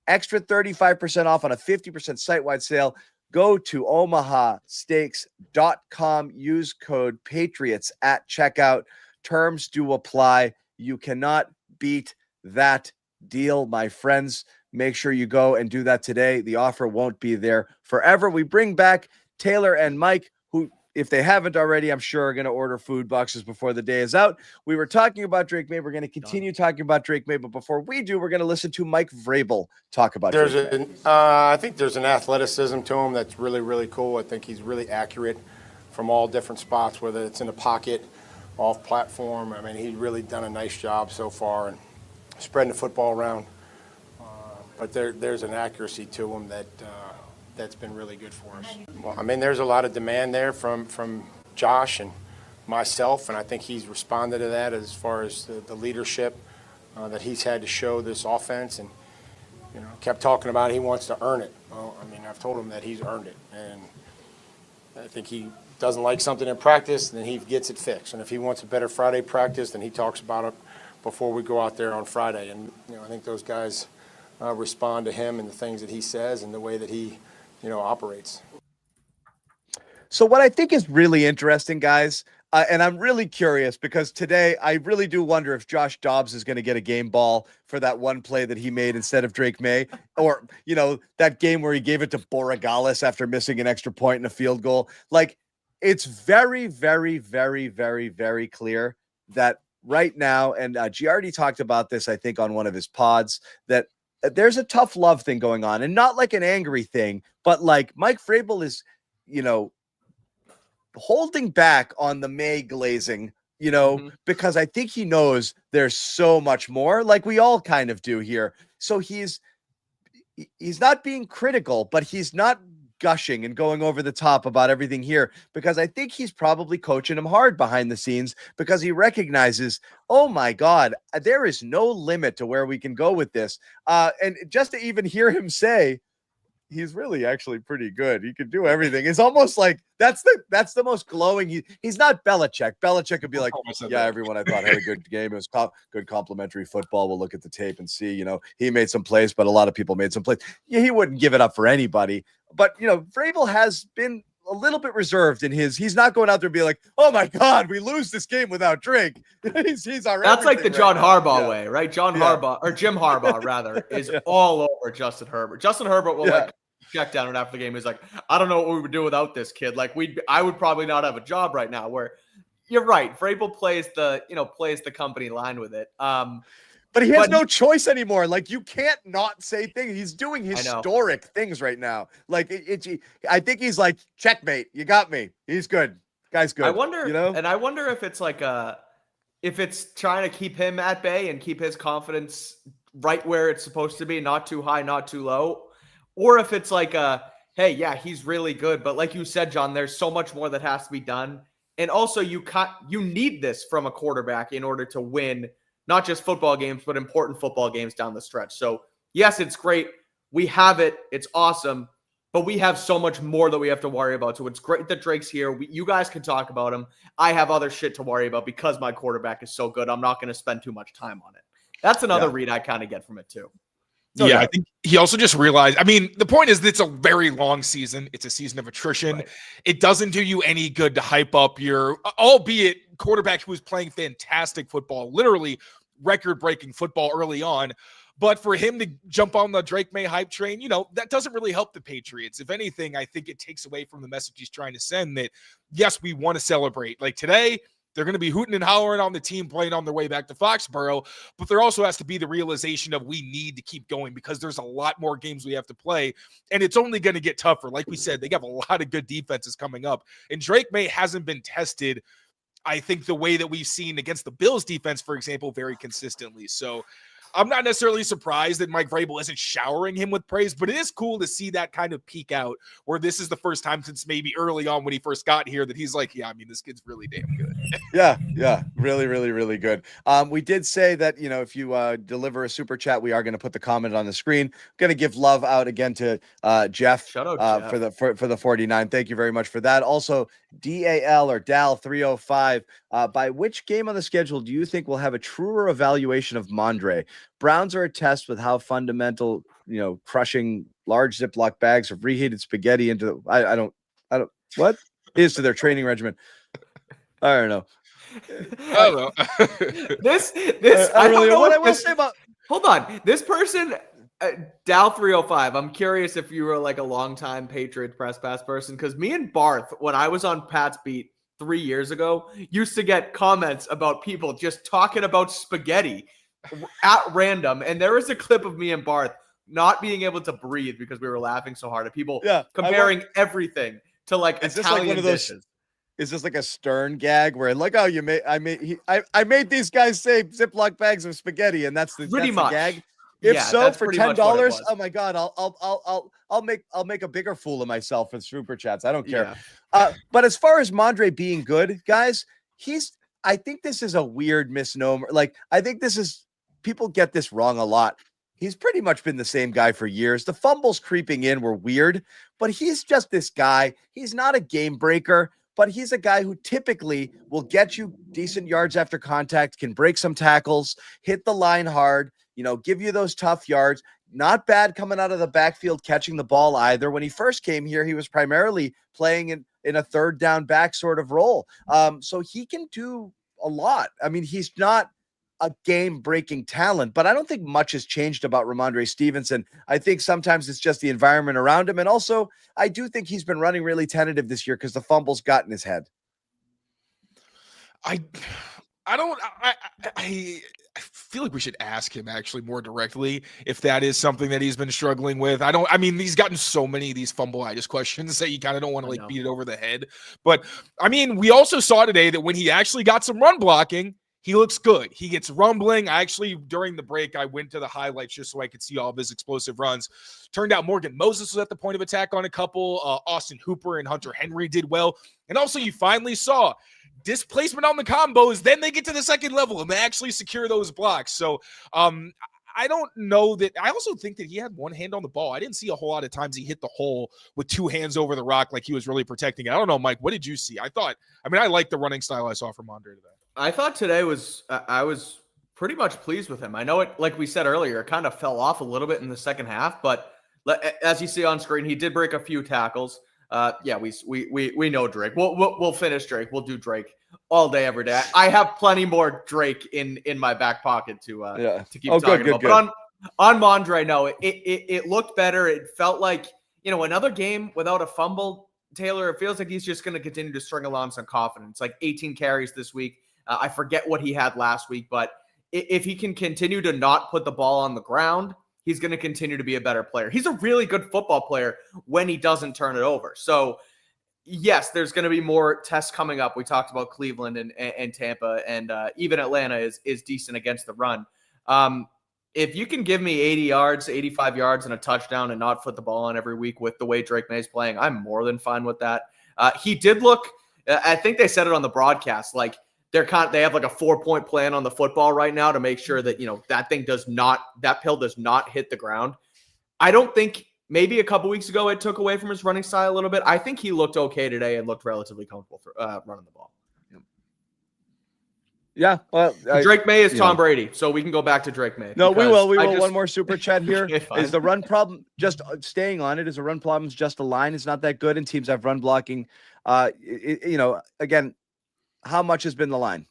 extra 35% off on a 50% site-wide sale. Go to omahasteaks.com. Use code Patriots at checkout. Terms do apply. You cannot beat that deal, my friends. Make sure you go and do that today. The offer won't be there forever. We bring back Taylor and Mike, who if they haven't already, I'm sure are going to order food boxes before the day is out. We were talking about Drake Maye. We're going to continue talking about Drake Maye, but before we do, we're going to listen to Mike Vrabel talk about Drake Maye. I think there's an athleticism to him that's really, really cool. I think he's really accurate from all different spots, whether it's in the pocket, off platform. I mean, he's really done a nice job so far and spreading the football around. But there's an accuracy to him that's been really good for us. Well, I mean, there's a lot of demand there from Josh and myself, and I think he's responded to that as far as the leadership that he's had to show this offense, and kept talking about he wants to earn it. Well, I mean, I've told him that he's earned it, and I think he doesn't like something in practice, then he gets it fixed. And if he wants a better Friday practice, then he talks about it before we go out there on Friday. And I think those guys respond to him and the things that he says and the way that he operates. So what I think is really interesting, guys, and I'm really curious because today I really do wonder if Josh Dobbs is going to get a game ball for that one play that he made instead of Drake Maye, or, that game where he gave it to Borregales after missing an extra point and a field goal. Like, it's very, very, very, very, very clear that right now, and Giardi talked about this, I think, on one of his pods, that there's a tough love thing going on, and not like an angry thing, but like Mike Vrabel is, holding back on the Maye glazing, because I think he knows there's so much more, like we all kind of do here. So he's not being critical, but he's not gushing and going over the top about everything here, because I think he's probably coaching him hard behind the scenes, because he recognizes, oh my God, there is no limit to where we can go with this. And just to even hear him say he's really actually pretty good, he could do everything, it's almost like that's the most glowing. He's not Belichick. Belichick could be like, yeah, everyone I thought had a good game. It was good complimentary football. We'll look at the tape and see, he made some plays, but a lot of people made some plays. Yeah, he wouldn't give it up for anybody. But, Vrabel has been a little bit reserved in he's not going out there and be like, oh my God, we lose this game without Drake. he's already. That's like the John Harbaugh yeah. way, right? Harbaugh, or Jim Harbaugh rather, is all over Justin Herbert. Justin Herbert will check down and after the game. He's like, I don't know what we would do without this kid. Like I would probably not have a job right now. Where you're right, Vrabel plays the company line with it. But he has no choice anymore. Like, you can't not say things. He's doing historic things right now. Like, I think he's like, checkmate. You got me. He's good. Guy's good. I wonder, and I wonder if it's like if it's trying to keep him at bay and keep his confidence right where it's supposed to be, not too high, not too low, or if it's like hey, yeah, he's really good, but like you said, John, there's so much more that has to be done, and also you need this from a quarterback in order to win. Not just football games, but important football games down the stretch. So, yes, it's great. We have it. It's awesome. But we have so much more that we have to worry about. So, it's great that Drake's here. You guys can talk about him. I have other shit to worry about because my quarterback is so good. I'm not going to spend too much time on it. That's another read I kind of get from it, too. So, I think he also just realized, I mean, the point is it's a very long season. It's a season of attrition. Right. It doesn't do you any good to hype up your, albeit quarterback who was playing fantastic football, literally record-breaking football early on. But for him to jump on the Drake Maye hype train, that doesn't really help the Patriots. If anything, I think it takes away from the message he's trying to send that, yes, we want to celebrate. Like today, they're going to be hooting and hollering on the team playing on their way back to Foxborough, but there also has to be the realization of we need to keep going because there's a lot more games we have to play, and it's only going to get tougher. Like we said, they have a lot of good defenses coming up, and Drake Maye hasn't been tested, I think, the way that we've seen against the Bills defense, for example, very consistently. So I'm not necessarily surprised that Mike Vrabel isn't showering him with praise, but it is cool to see that kind of peak out where this is the first time since maybe early on when he first got here that he's like, yeah, I mean, this kid's really damn good. Yeah. Really, really, really good. We did say that, if you deliver a super chat, we are going to put the comment on the screen. Going to give love out again to Jeff, Shout out, Jeff. for the 49. Thank you very much for that. Also, DAL or DAL 305. By which game on the schedule do you think will have a truer evaluation of Mondre? Browns are a test with how fundamental, crushing large Ziploc bags of reheated spaghetti into I don't what is to their training regimen. I don't know. I don't know. This I really, what I will say about, hold on. This person Dow305, I'm curious if you were like a longtime Patriots press pass person, because me and Barth, when I was on Pat's beat 3 years ago, used to get comments about people just talking about spaghetti at random. And there was a clip of me and Barth not being able to breathe because we were laughing so hard at people comparing everything to like Italian dishes. Is this like a Stern gag where like, oh, I made these guys say Ziploc bags of spaghetti, and that's the gag? If so, for $10, oh my God, I'll make a bigger fool of myself in super chats. I don't care. Yeah. But as far as Mondre being good, guys, I think this is a weird misnomer. Like, I think people get this wrong a lot. He's pretty much been the same guy for years. The fumbles creeping in were weird, but he's just this guy. He's not a game breaker, but he's a guy who typically will get you decent yards after contact, can break some tackles, hit the line hard, give you those tough yards. Not bad coming out of the backfield, catching the ball either. When he first came here, he was primarily playing in a third down back sort of role. So he can do a lot. I mean, he's not a game-breaking talent, but I don't think much has changed about Ramondre Stevenson. I think sometimes it's just the environment around him. And also, I do think he's been running really tentative this year because the fumbles got in his head. I feel like we should ask him actually more directly if that is something that he's been struggling with. He's gotten so many of these fumbleitis questions that you kind of don't want to beat it over the head. But I mean, we also saw today that when he actually got some run blocking, he looks good. He gets rumbling. During the break, I went to the highlights just so I could see all of his explosive runs. Turned out Morgan Moses was at the point of attack on a couple. Austin Hooper and Hunter Henry did well. And also you finally saw displacement on the combos. Then they get to the second level and they actually secure those blocks. So I don't know that. I also think that he had one hand on the ball. I didn't see a whole lot of times he hit the hole with two hands over the rock like he was really protecting it. I don't know, Mike, what did you see? I like the running style I saw from Mondre today. I thought today I was pretty much pleased with him. I know it, like we said earlier, it kind of fell off a little bit in the second half, but as you see on screen, he did break a few tackles. We know Drake. We'll finish Drake. We'll do Drake all day, every day. I have plenty more Drake in my back pocket to keep talking about. Good. But on Mondre, no, it looked better. It felt like, another game without a fumble. Taylor, it feels like he's just going to continue to string along some confidence. Like 18 carries this week. I forget what he had last week, but if he can continue to not put the ball on the ground, he's going to continue to be a better player. He's a really good football player when he doesn't turn it over. So, yes, there's going to be more tests coming up. We talked about Cleveland and Tampa, and even Atlanta is decent against the run. If you can give me 80 yards, 85 yards, and a touchdown and not put the ball on every week with the way Drake Maye is playing, I'm more than fine with that. He did look – I think they said it on the broadcast, like, they have like a 4-point plan on the football right now to make sure that, that pill does not hit the ground. I don't think maybe a couple weeks ago it took away from his running style a little bit. I think he looked okay today and looked relatively comfortable for running the ball. Yeah. Well, Drake Maye is Tom Brady, so we can go back to Drake Maye. No, we will. One more super chat here. Is the run problem just staying on it? Is the run problem just the line is not that good and teams have run blocking? Again, how much has been the line?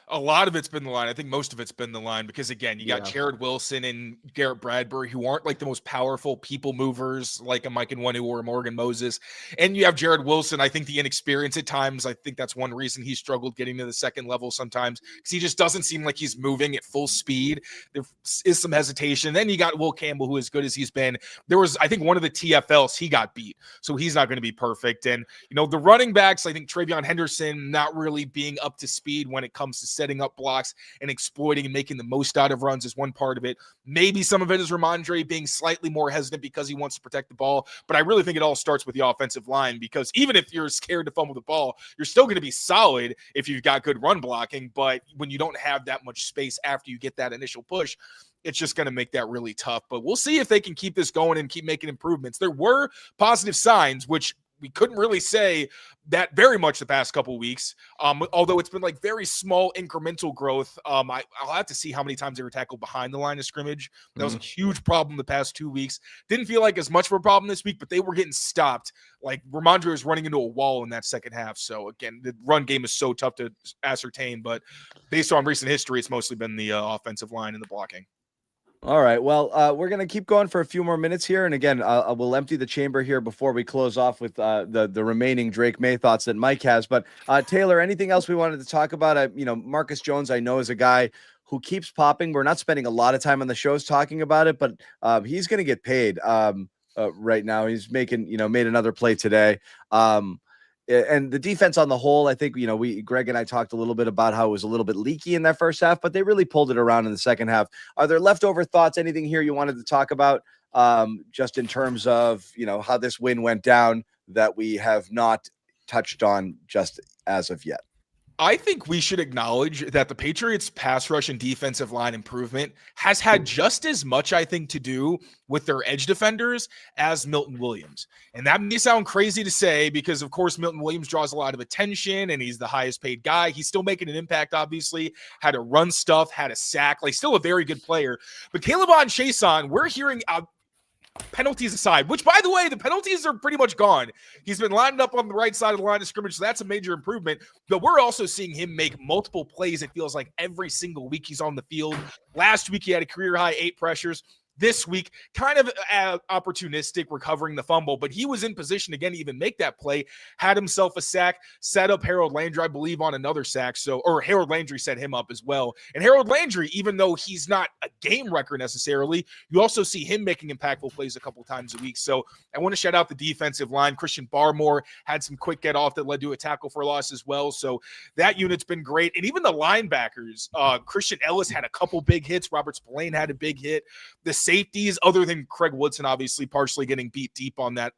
A lot of it's been the line. I think most of it's been the line because, again, you got Jared Wilson and Garrett Bradbury who aren't like the most powerful people movers like a Mike Nwonu or Morgan Moses. And you have Jared Wilson. I think the inexperience at times, I think that's one reason he struggled getting to the second level sometimes because he just doesn't seem like he's moving at full speed. There is some hesitation. Then you got Will Campbell, who as good as he's been. There was, I think, one of the TFLs, he got beat. So he's not going to be perfect. And, the running backs, I think TreVeyon Henderson not really being up to speed when it comes to setting up blocks and exploiting and making the most out of runs is one part of it. Maybe some of it is Ramondre being slightly more hesitant because he wants to protect the ball. But I really think it all starts with the offensive line because even if you're scared to fumble the ball, you're still going to be solid if you've got good run blocking. But when you don't have that much space after you get that initial push, it's just going to make that really tough. But we'll see if they can keep this going and keep making improvements. There were positive signs, which we couldn't really say that very much the past couple of weeks, although it's been like very small incremental growth. I'll have to see how many times they were tackled behind the line of scrimmage. That was a huge problem the past 2 weeks. Didn't feel like as much of a problem this week, but they were getting stopped. Like Ramondre was running into a wall in that second half. So again, the run game is so tough to ascertain, but based on recent history, it's mostly been the offensive line and the blocking. All right. Well, we're going to keep going for a few more minutes here. And again, I will empty the chamber here before we close off with the remaining Drake Maye thoughts that Mike has. But Taylor, anything else we wanted to talk about? Marcus Jones, I know, is a guy who keeps popping. We're not spending a lot of time on the shows talking about it, but he's going to get paid right now. He's made another play today. And the defense on the whole, I think, Greg and I talked a little bit about how it was a little bit leaky in that first half, but they really pulled it around in the second half. Are there leftover thoughts, anything here you wanted to talk about just in terms of, how this win went down that we have not touched on just as of yet? I think we should acknowledge that the Patriots' pass rush and defensive line improvement has had just as much, I think, to do with their edge defenders as Milton Williams. And that may sound crazy to say because, of course, Milton Williams draws a lot of attention and he's the highest paid guy. He's still making an impact, obviously, had to run stuff, had a sack, still a very good player. But Caleb on Chason, we're hearing penalties aside, which, by the way, the penalties are pretty much gone. He's been lined up on the right side of the line of scrimmage, so that's a major improvement. But we're also seeing him make multiple plays, it feels like, every single week he's on the field. Last week, he had a career-high 8 pressures. This week, kind of opportunistic, recovering the fumble, but he was in position again to even make that play, had himself a sack, set up Harold Landry, I believe, on another sack. Or Harold Landry set him up as well. And Harold Landry, even though he's not a game wrecker necessarily, you also see him making impactful plays a couple times a week. So I want to shout out the defensive line. Christian Barmore had some quick get off that led to a tackle for loss as well. So that unit's been great. And even the linebackers, Christian Ellis had a couple big hits. Robert Spillane had a big hit. The safeties, other than Craig Woodson, obviously partially getting beat deep on that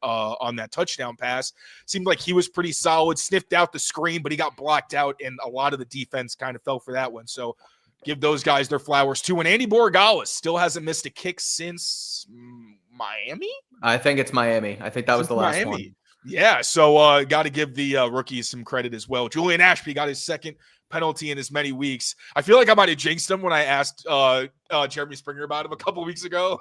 touchdown pass, seemed like he was pretty solid. Sniffed out the screen, but he got blocked out, and a lot of the defense kind of fell for that one. So give those guys their flowers too. And Andy Borregales still hasn't missed a kick since Miami. I think it's Miami. I think that was the last one. Yeah, so got to give the rookies some credit as well. Julian Ashby got his second penalty in as many weeks. I feel like I might have jinxed him when I asked Jeremy Springer about him a couple weeks ago,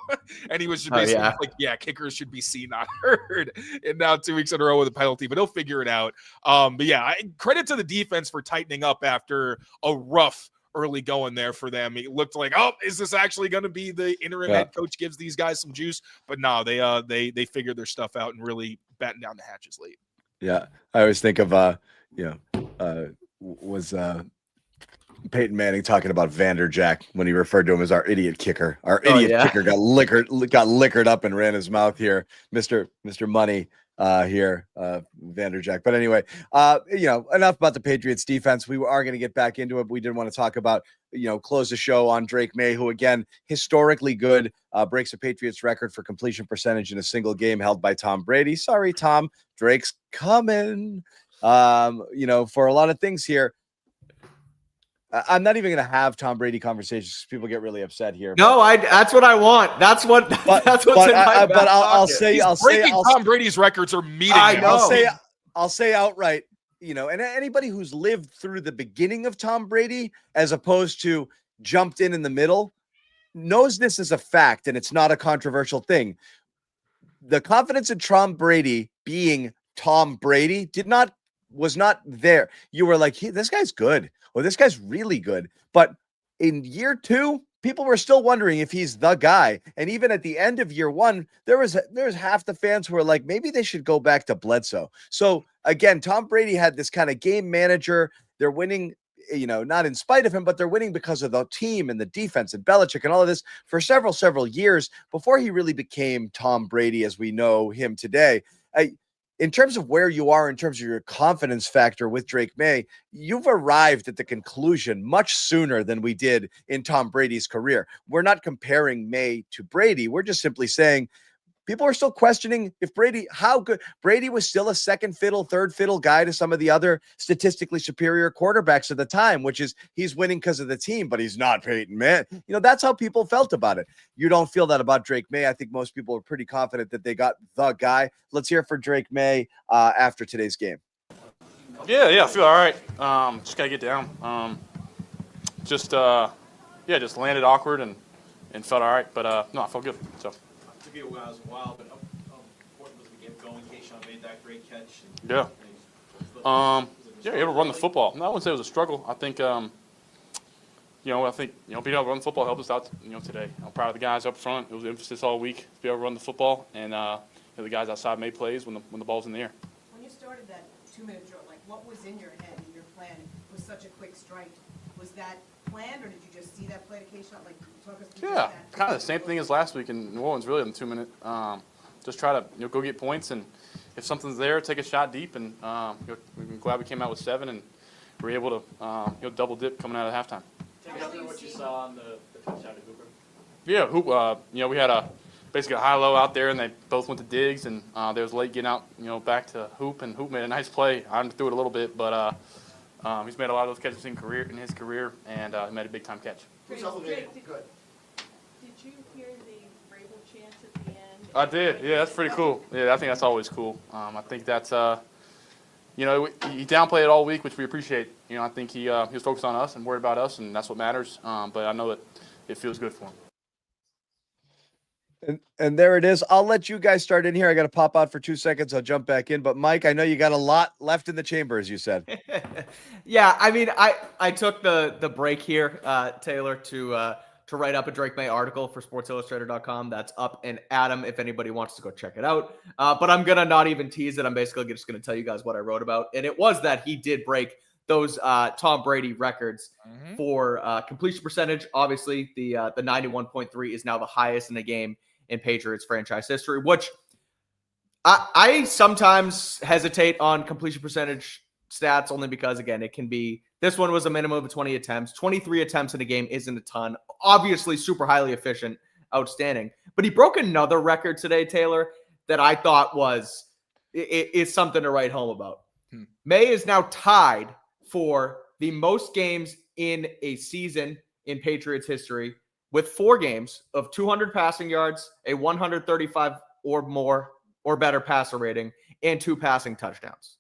and he was just basically like, "Yeah, kickers should be seen, not heard." And now 2 weeks in a row with a penalty, but he'll figure it out. But yeah, credit to the defense for tightening up after a rough early going there for them. It looked like, oh, is this actually going to be the interim head coach gives these guys some juice? But no, they figured their stuff out and really batten down the hatches late. Yeah, I always think of was Peyton Manning talking about Vanderjack when he referred to him as our idiot kicker. Our idiot kicker got liquored up and ran his mouth here, Mr. Money here, Vanderjack. But anyway, enough about the Patriots defense. We are going to get back into it. But we did want to talk about, close the show on Drake Maye, who again, historically good, breaks a Patriots record for completion percentage in a single game held by Tom Brady. Sorry, Tom, Drake's coming. For a lot of things here. I'm not even going to have Tom Brady conversations. People get really upset here. No, that's what I want. That's what's in my back pocket. I'll say Tom Brady's records are meeting. I'll say outright, and anybody who's lived through the beginning of Tom Brady as opposed to jumped in the middle knows this is a fact and it's not a controversial thing. The confidence in Tom Brady being Tom Brady was not there. You were like, this guy's good. Or this guy's really good. But in year 2, people were still wondering if he's the guy. And even at the end of year 1, there was half the fans who were like, maybe they should go back to Bledsoe. So again, Tom Brady had this kind of game manager. They're winning, not in spite of him, but they're winning because of the team and the defense and Belichick and all of this for several years before he really became Tom Brady as we know him today. In terms of where you are, in terms of your confidence factor with Drake Maye, you've arrived at the conclusion much sooner than we did in Tom Brady's career. We're not comparing Maye to Brady. We're just simply saying people are still questioning if how good Brady was still a second fiddle, third fiddle guy to some of the other statistically superior quarterbacks at the time, which is he's winning because of the team, but he's not Peyton Manning. That's how people felt about it. You don't feel that about Drake Maye. I think most people are pretty confident that they got the guy. Let's hear for Drake Maye after today's game. Yeah, I feel all right. Just gotta get down. Just landed awkward and felt all right, but no, I felt good. So. Took you a while, but important was the game going. Keyshawn made that great catch. Yeah, able to run the football. No, I wouldn't say it was a struggle. I think, I think, being able to run the football helped us out, today. I'm proud of the guys up front. It was emphasis all week to be able to run the football, and the guys outside made plays when the ball's in the air. When you started that 2-minute drill, like what was in your head and your plan with such a quick strike? Was that planned, or did you just see that play occasionally? Like, talk us through Yeah, that. kind of the same thing as last week in New Orleans, really, in the 2-minute. Just try to go get points, and if something's there, take a shot deep. And we're glad we came out with 7, and we're able to double dip coming out of halftime. Take us through what you saw on the pitch out of Hooper. Yeah, Hoop. We had basically a high-low out there, and they both went to digs, and there was late getting out, back to Hoop, and Hoop made a nice play. I threw it a little bit, but he's made a lot of those catches in his career, and he made a big-time catch. Good. Did you hear the Vrabel chants at the end? I did. Yeah, that's pretty cool. Yeah, I think that's always cool. I think that's he downplayed it all week, which we appreciate. I think he was focused on us and worried about us, and that's what matters. But I know that it feels good for him. And there it is. I'll let you guys start in here. I got to pop out for 2 seconds. I'll jump back in. But Mike, I know you got a lot left in the chamber, as you said. Yeah, I mean, I took the break here, Taylor, to write up a Drake Maye article for SportsIllustrated.com. That's up and Adam, if anybody wants to go check it out. But I'm gonna not even tease it. I'm basically just gonna tell you guys what I wrote about, and it was that he did break those Tom Brady records for completion percentage. Obviously, the 91.3 is now the highest in a game in Patriots franchise history, which I sometimes hesitate on completion percentage stats only because, again, it can be, this one was a minimum of 20 attempts. 23 attempts in a game isn't a ton. Obviously, super highly efficient, outstanding. But he broke another record today, Taylor, that I thought is something to write home about. Maye is now tied for the most games in a season in Patriots history with 4 games of 200 passing yards, a 135 or more or better passer rating, and 2 passing touchdowns.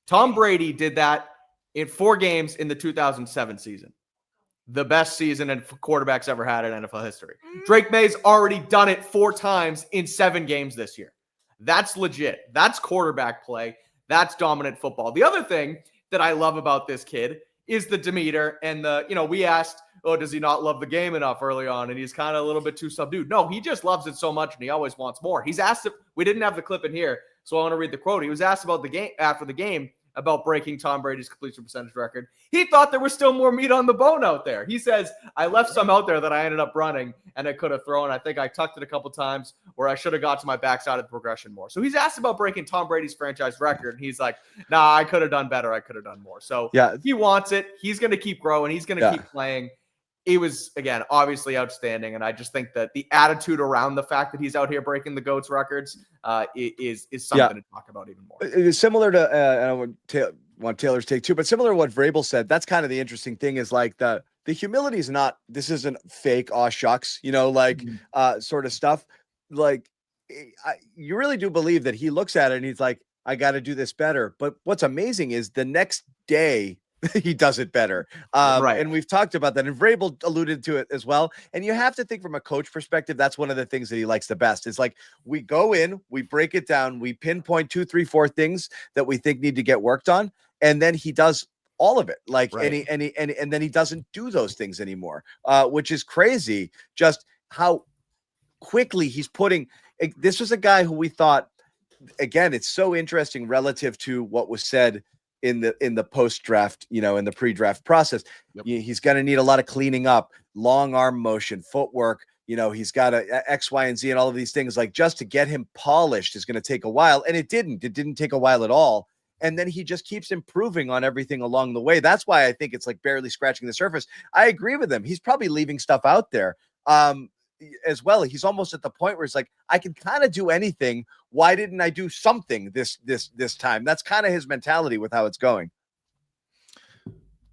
Tom Brady did that in 4 games in the 2007 season. The best season in quarterbacks ever had in NFL history. Drake Maye's already done it 4 times in 7 games this year. That's legit. That's quarterback play. That's dominant football. The other thing that I love about this kid is the demeanor and we asked, does he not love the game enough early on? And he's kind of a little bit too subdued. No, he just loves it so much and he always wants more. He's asked if we didn't have the clip in here, so I want to read the quote. He was asked about the game after the game about breaking Tom Brady's completion percentage record. He thought there was still more meat on the bone out there. He says, I left some out there that I ended up running and I could have thrown. I think I tucked it a couple times where I should have got to my backside of the progression more. So he's asked about breaking Tom Brady's franchise record. And he's like, nah, I could have done better. I could have done more. So yeah, he wants it. He's going to keep growing. He's going to keep playing. It was, again, obviously outstanding. And I just think that the attitude around the fact that he's out here breaking the GOAT's records is something to talk about even more. It is similar to, I want Taylor's take too, but similar to what Vrabel said. That's kind of the interesting thing is like the humility is not, this isn't fake, aw shucks, sort of stuff. Like you really do believe that he looks at it and he's like, I got to do this better. But what's amazing is the next day, he does it better. Right. And we've talked about that. And Vrabel alluded to it as well. And you have to think from a coach perspective, that's one of the things that he likes the best. It's like we go in, we break it down, we pinpoint 2, 3, 4 things that we think need to get worked on. And then he does all of it. Like and then he doesn't do those things anymore, which is crazy. Just how quickly he's putting, this was a guy who we thought, again, it's so interesting relative to what was said in the post-draft, in the pre-draft process. Yep. He's going to need a lot of cleaning up, long arm motion, footwork. He's got a X, Y, and Z and all of these things. Like just to get him polished is going to take a while. And it didn't take a while at all. And then he just keeps improving on everything along the way. That's why I think it's like barely scratching the surface. I agree with him. He's probably leaving stuff out there as well. He's almost at the point where it's like, I can kind of do anything. Why didn't I do something this time? That's kind of his mentality with how it's going.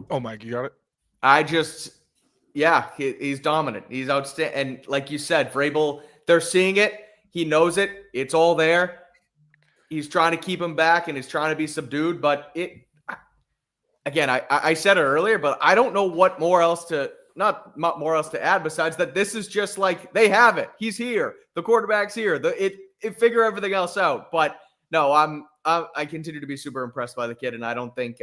Oh, Mike, you got it? He's dominant. He's outstanding. And like you said, Vrabel, they're seeing it. He knows it. It's all there. He's trying to keep him back and he's trying to be subdued. But I said it earlier, but I don't know what more else to add besides that this is just like they have it. He's here. The quarterback's here. It figure everything else out. But no, I continue to be super impressed by the kid, and I don't think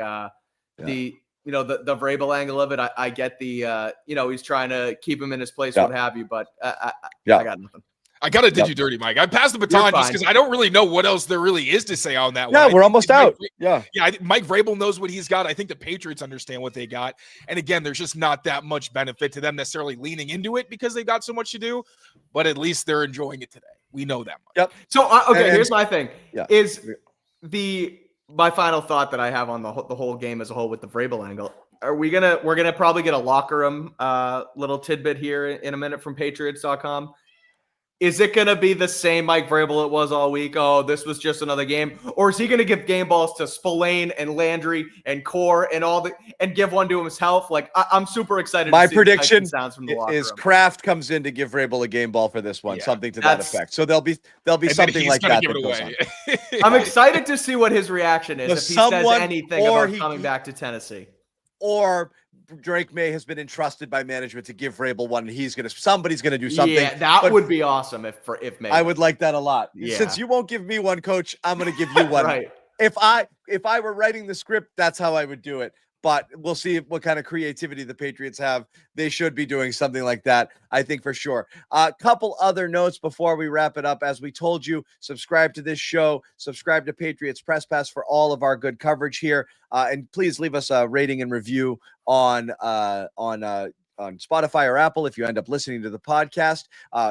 the Vrabel angle of it. I get the, he's trying to keep him in his place, Yeah. what have you, but I Yeah. got nothing. I gotta did you dirty, Mike. I passed the baton just because I don't really know what else there really is to say on that one. Yeah, we're almost out. Yeah, I think Mike Vrabel knows what he's got. I think the Patriots understand what they got. And again, there's just not that much benefit to them necessarily leaning into it because they've got so much to do. But at least they're enjoying it today. We know that much. Yep. So here's my thing. Yeah. Is my final thought that I have on the whole game as a whole with the Vrabel angle. We're gonna probably get a locker room little tidbit here in a minute from Patriots.com. Is it going to be the same Mike Vrabel it was all week? Oh, this was just another game. Or is he going to give game balls to Spillane and Landry and Core and give one to himself? Like, I'm super excited. My to see prediction sounds from the locker is room. Kraft comes in to give Vrabel a game ball for this one, something to that effect. So there'll be something like that. Give it away. I'm excited to see what his reaction is if he says anything about coming back to Tennessee. Or Drake Maye has been entrusted by management to give Vrabel one, and somebody's gonna do something. Yeah, that would be awesome if Maye. I would like that a lot. Yeah. Since you won't give me one, Coach, I'm gonna give you one. Right. If I were writing the script, that's how I would do it. But we'll see what kind of creativity the Patriots have. They should be doing something like that, I think, for sure. A couple other notes before we wrap it up. As we told you, subscribe to this show. Subscribe to Patriots Press Pass for all of our good coverage here. And please leave us a rating and review on Spotify or Apple if you end up listening to the podcast.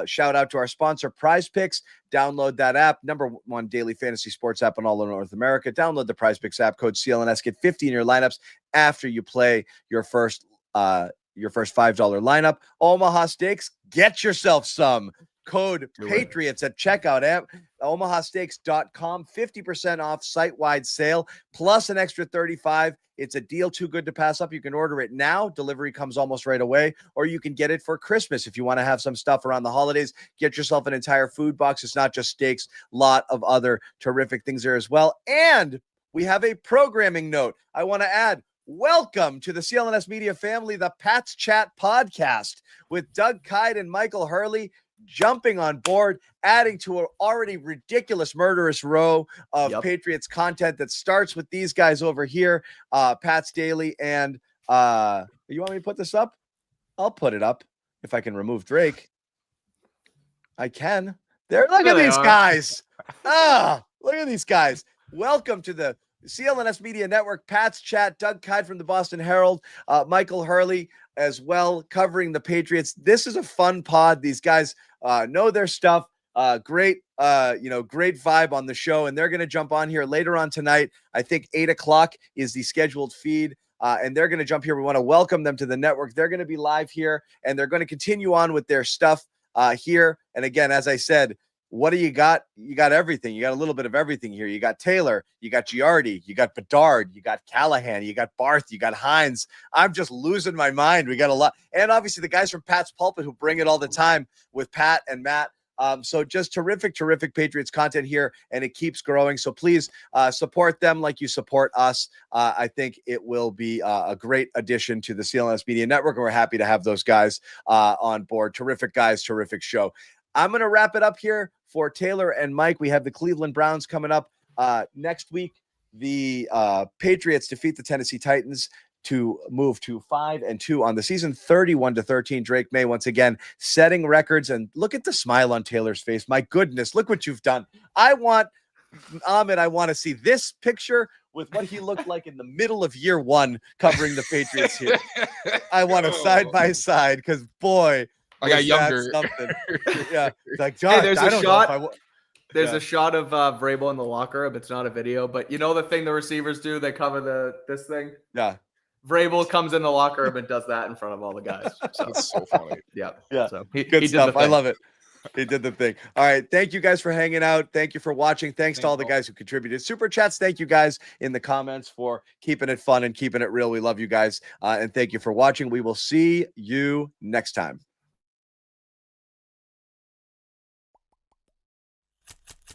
Shout out to our sponsor, Prize Picks. Download that app, #1 daily fantasy sports app in all of North America. Download the Prize Picks app, code CLNS, get 50 in your lineups after you play your first $5 lineup. Omaha Steaks, get yourself some. Code Patriots at checkout at omahasteaks.com. 50% off site-wide sale plus an extra 35. It's a deal too good to pass up. You can order it now. Delivery comes almost right away, or you can get it for Christmas if you want to have some stuff around the holidays. Get yourself an entire food box. It's not just steaks, lot of other terrific things there as well. And we have a programming note. I want to add, welcome to the CLNS Media family, the Pats Chat podcast with Doug Kyles and Michael Hurley jumping on board, adding to an already ridiculous, murderous row of Patriots content that starts with these guys over here, Pat's Daily. And you want me to put this up? I'll put it up if I can remove Drake. I can. Look at these guys. Look at these guys. Welcome to the CLNS Media Network, Pat's Chat, Doug Kyles from the Boston Herald, Michael Hurley as well, covering the Patriots. This is a fun pod. These guys know their stuff. Great vibe on the show, and they're going to jump on here later on tonight. I think 8:00 is the scheduled feed, and they're going to jump here. We want to welcome them to the network. They're going to be live here, and they're going to continue on with their stuff here. And again, as I said, what do you got? You got everything. You got a little bit of everything here. You got Taylor, you got Giardi, you got Bedard, you got Callahan, you got Barth, you got Hines. I'm just losing my mind. We got a lot. And obviously the guys from Pat's Pulpit who bring it all the time with Pat and Matt. So just terrific Patriots content here, and it keeps growing. So please support them like you support us. I think it will be a great addition to the CLNS Media Network, and we're happy to have those guys on board. Terrific guys, terrific show. I'm going to wrap it up here for Taylor and Mike. We have the Cleveland Browns coming up next week. The Patriots defeat the Tennessee Titans to move to 5-2 on the season, 31-13. Drake Maye once again setting records, and look at the smile on Taylor's face. My goodness, look what you've done. I want to see this picture with what he looked like in the middle of year one covering the Patriots here. I want a side by side because boy, I got younger. Yeah, it's like John. Hey, there's a shot. There's a shot of Vrabel in the locker room. It's not a video, but you know the thing the receivers do? They cover this thing. Yeah. Vrabel comes in the locker room and does that in front of all the guys. So. That's so funny. Yeah. So he good did stuff. the I thing. love it. He did the thing. All right. Thank you guys for hanging out. Thank you for watching. Thanks to all the guys who contributed. Super chats. Thank you guys in the comments for keeping it fun and keeping it real. We love you guys. And thank you for watching. We will see you next time.